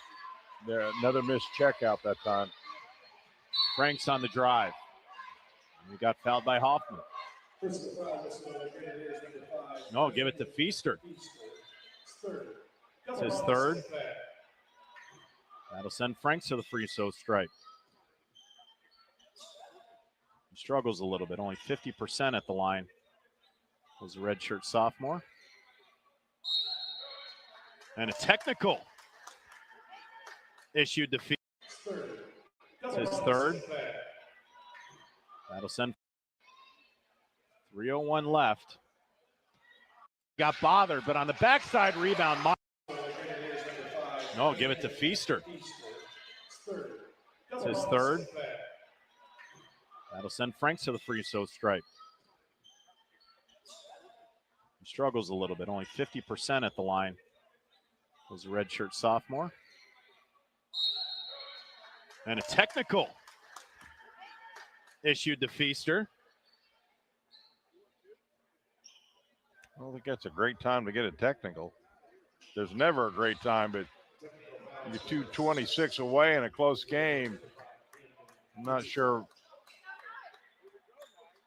Another missed check out that time. Franks on the drive. He got fouled by Hoffman. No, give it to Feaster. It's his 3rd. That'll send Franks to the free throw stripe. He struggles a little bit, only 50% at the line. Was a redshirt sophomore. And a technical issued to Feast. It's his third. That'll send 3:01 left. Got bothered, but on the backside rebound. No, give it to Feaster. It's his third. That'll send Franks to the free throw stripe. He struggles a little bit, only 50% at the line. Was a redshirt sophomore. And a technical issued to Feaster. I don't think that's a great time to get a technical. There's never a great time, but you're 2:26 away in a close game. I'm not sure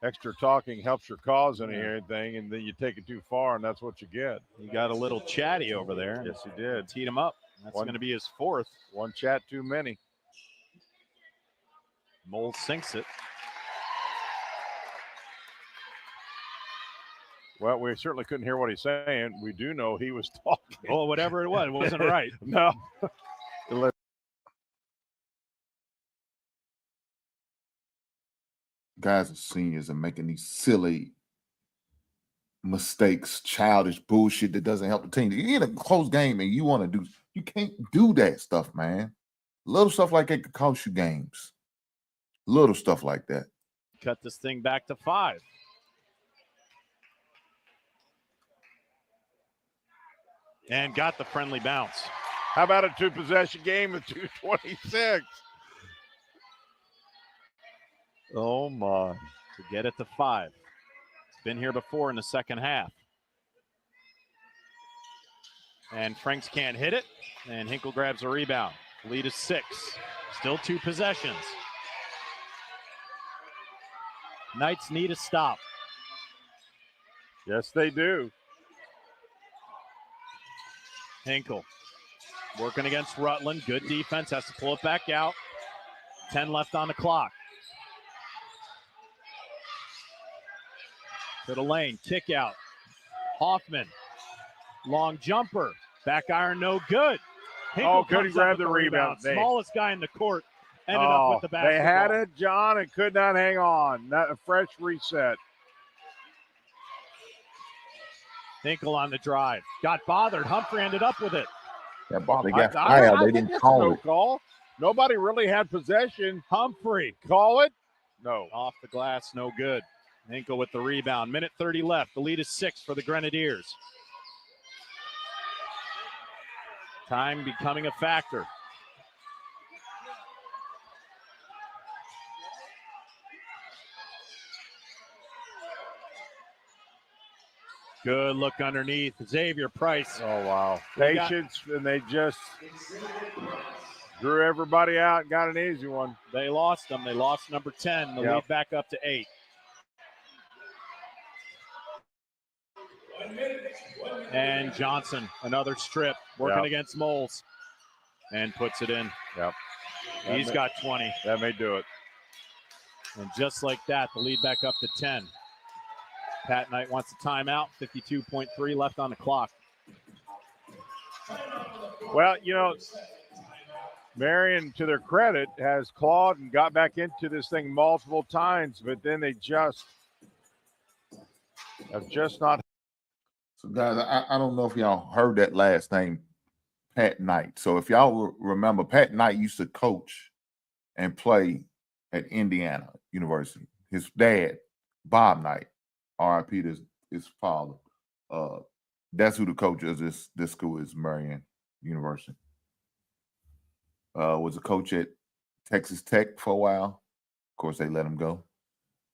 extra talking helps your cause anything, and then you take it too far, and that's what you get. He got a little chatty over there. Yes, he did. Teed him up. That's going to be his fourth. One chat too many. Moles sinks it. Well, we certainly couldn't hear what he's saying. We do know he was talking. Oh, whatever it was, it wasn't right. No. Guys are seniors and making these silly mistakes, childish bullshit that doesn't help the team. You're in a close game and you want to do, you can't do that stuff, man. Little stuff like that could cost you games. Little stuff like that. Cut this thing back to 5. And got the friendly bounce. How about a 2-possession game with 2:26? Oh, my. To get it to 5. It's been here before in the second half. And Franks can't hit it. And Hinkle grabs a rebound. Lead is 6. Still 2 possessions. Knights need a stop. Yes, they do. Hinkle working against Rutland. Good defense. Has to pull it back out. 10 left on the clock. To the lane. Kick out. Hoffman. Long jumper. Back iron no good. Hinkle could he comes grab up with the rebound? Smallest guy in the court ended up with the basketball. They had it, John, and could not hang on. Not a fresh reset. Hinkle on the drive. Got bothered. Humphrey ended up with it. That ball, they got I fouled. They think didn't it's a call no it. call. Nobody really had possession. Humphrey. Call it? No. Off the glass, no good. Hinkle with the rebound. Minute 30 left. The lead is 6 for the Grenadiers. Time becoming a factor. Good look underneath. Xavier Price. Oh, wow. Patience, and they just drew everybody out and got an easy one. They lost them. They lost number 10. The lead back up to 8. And Johnson, another strip, working against Moles. And puts it in. Yep. He's got 20. That may do it. And just like that, the lead back up to 10. Pat Knight wants a timeout. 52.3 left on the clock. Well, you know, Marion, to their credit, has clawed and got back into this thing multiple times, but then they just have just not. So, guys, I don't know if y'all heard that last name, Pat Knight. So, if y'all remember, Pat Knight used to coach and play at Indiana University. His dad, Bob Knight, R.I.P. to his father. That's who the coach is. This school is Marion University. Was a coach at Texas Tech for a while. Of course, they let him go.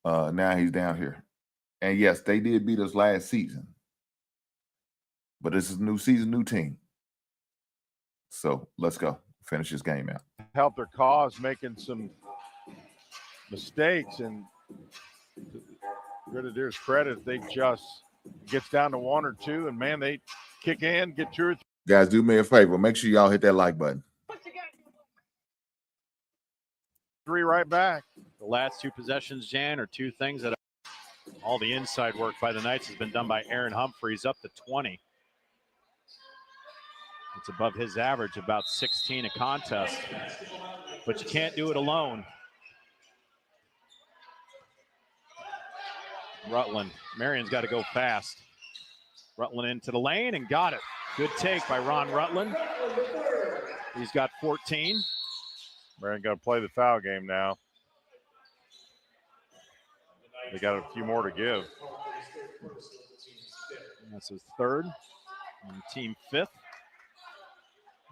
Now he's down here. And yes, they did beat us last season. But this is a new season, new team. So let's go. Finish this game out. Help their cause, making some mistakes, and Grenadiers credit, they just gets down to 1 or 2, and man, they kick in, get 2 or 3. Guys, do me a favor. Make sure y'all hit that like button. three right back. The last two possessions, Jan, are two things that all the inside work by the Knights has been done by Aaron Humphreys, up to 20. It's above his average, about 16 a contest. But you can't do it alone. Rutland. Marion's got to go fast. Rutland into the lane and got it. Good take by Ron Rutland. He's got 14. Marion got to play the foul game now. They got a few more to give. That's his third. And team fifth.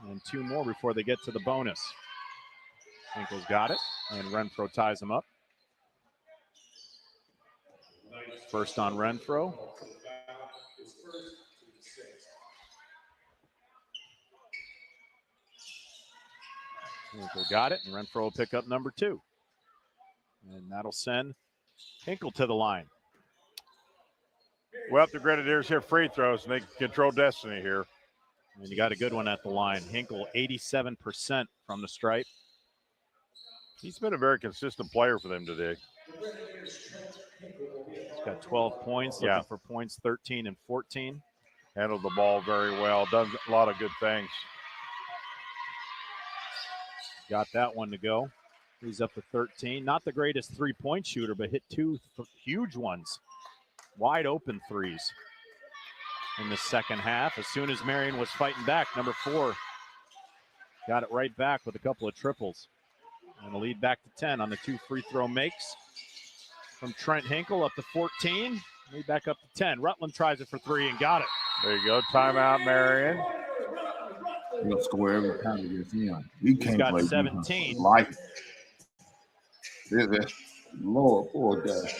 And two more before they get to the bonus. Hinkle's got it. And Renfro ties him up. First on Renfro. Hinkle got it, and Renfro will pick up number 2. And that'll send Hinkle to the line. Well, the Grenadiers have free throws, and they can control destiny here. And you got a good one at the line. Hinkle, 87% from the stripe. He's been a very consistent player for them today. He's got 12 points, looking for points 13 and 14. Handled the ball very well, done a lot of good things. Got that one to go. He's up to 13. Not the greatest three-point shooter, but hit two huge ones. Wide open threes in the second half. As soon as Marion was fighting back, number 4 got it right back with a couple of triples. And the lead back to 10 on the 2 free throw makes. From Trent Hinkle up to 14. Lead back up to 10. Rutland tries it for 3 and got it. There you go. Timeout, Marion. He'll score every time he gets in. He's got 17. Like it. Lord, poor guy.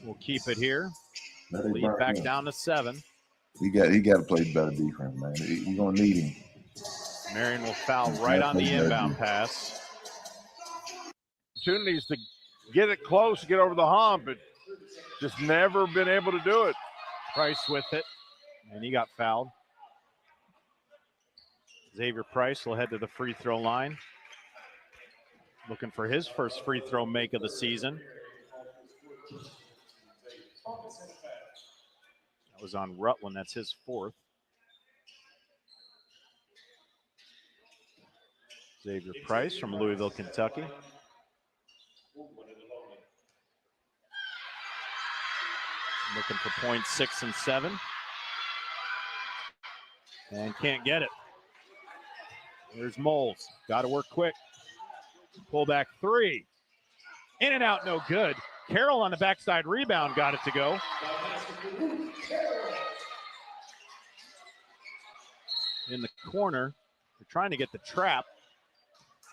We'll keep it here. Lead back down to 7. He got to play better defense, man. You're gonna need him. Marion will foul right on the inbound pass. Opportunities to get it close, get over the hump, but just never been able to do it. Price with it, and he got fouled. Xavier Price will head to the free throw line. Looking for his first free throw make of the season. That was on Rutland. That's his 4th. Xavier Price from Louisville, Kentucky. Looking for points 6 and 7. And can't get it. There's Moles. Got to work quick. Pull back 3. In and out, no good. Carroll on the backside rebound got it to go. In the corner. They're trying to get the trap.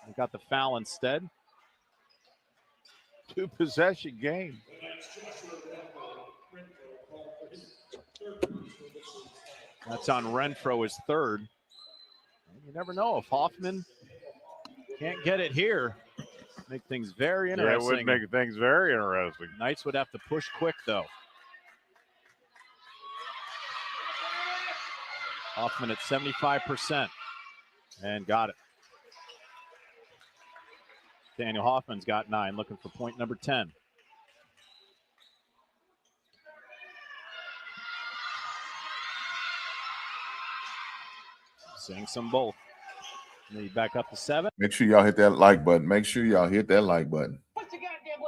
They got the foul instead. 2 possession game. That's on Renfro, his 3rd. You never know if Hoffman can't get it here. Make things very interesting. Yeah, it would make things very interesting. Knights would have to push quick, though. Hoffman at 75%. And got it. Daniel Hoffman's got 9, looking for point number 10. Seeing some both. Lead back up to 7. Make sure y'all hit that like button. Make sure y'all hit that like button. Push the goddamn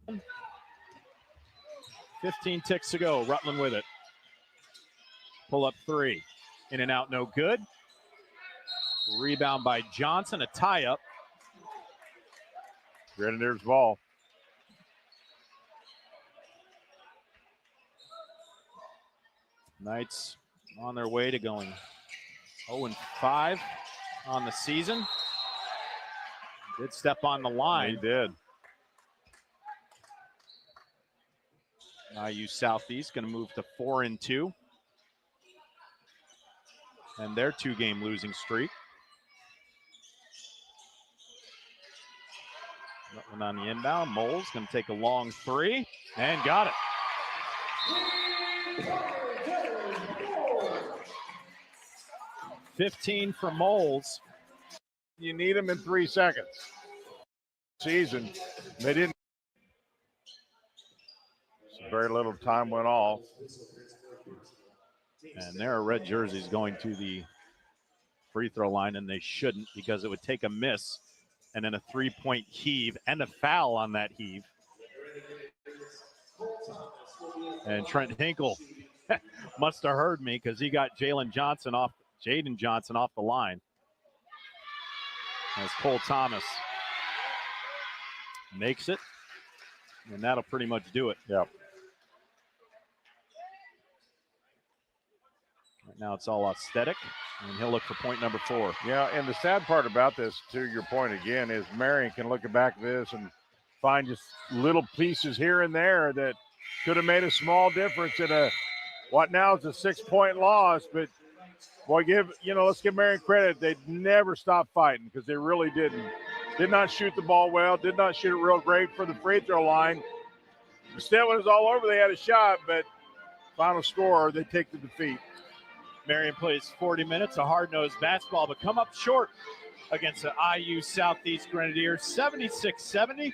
button. 15 ticks to go. Rutland with it. Pull up 3. In and out, no good. Rebound by Johnson, a tie-up. Grenadiers ball. Knights on their way to going 0-5 on the season. Did step on the line. He did. IU Southeast going to move to 4-2. And their 2-game losing streak. That one on the inbound. Moles going to take a long 3 and got it. $15 for Moles. You need them in 3 seconds. Season, they didn't. Very little time went off. And there are red jerseys going to the free throw line, and they shouldn't, because it would take a miss and then a 3-point heave and a foul on that heave. And Trent Hinkle must have heard me, because he got Jaden Johnson off the line. As Cole Thomas makes it, and that'll pretty much do it. Yep. Right now it's all aesthetic, and he'll look for point number 4. Yeah, and the sad part about this, to your point again, is Marion can look back at this and find just little pieces here and there that could have made a small difference in what now is a 6-point loss. But boy, let's give Marion credit. They never stopped fighting, because they really didn't. Did not shoot the ball well, did not shoot it real great for the free throw line. Instead, when it was all over, they had a shot, but final score, they take the defeat. Marion plays 40 minutes of hard-nosed basketball, but come up short against the IU Southeast Grenadiers, 76-70.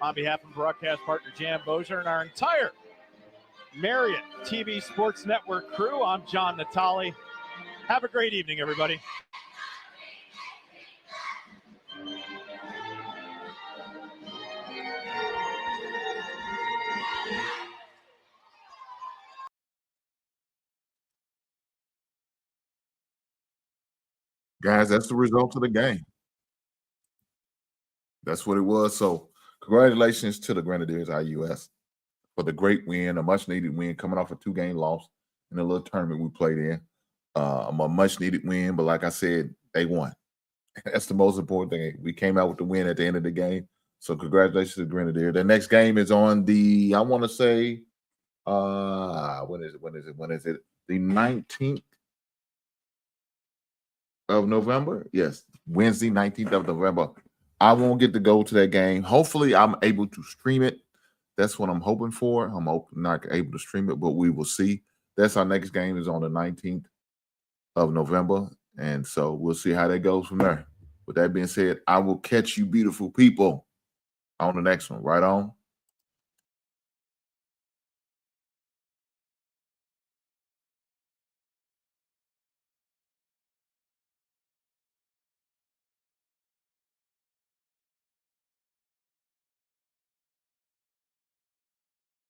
On behalf of broadcast partner Jan Bozier and our entire Marion TV Sports Network crew, I'm John Natali. Have a great evening, everybody. Guys, that's the result of the game. That's what it was. So congratulations to the Grenadiers IUS for the great win, a much-needed win coming off a 2-game loss in a little tournament we played in. A much-needed win, but like I said, they won. That's the most important thing. We came out with the win at the end of the game. So congratulations to the Grenadiers. The next game is on the, I want to say, when is it? The 19th of November? Yes, Wednesday, 19th of November. I won't get to go to that game. Hopefully, I'm able to stream it. That's what I'm hoping for. I'm not able to stream it, but we will see. That's our next game, is on the 19th of November. And so we'll see how that goes from there. With that being said, I will catch you beautiful people on the next one. Right on.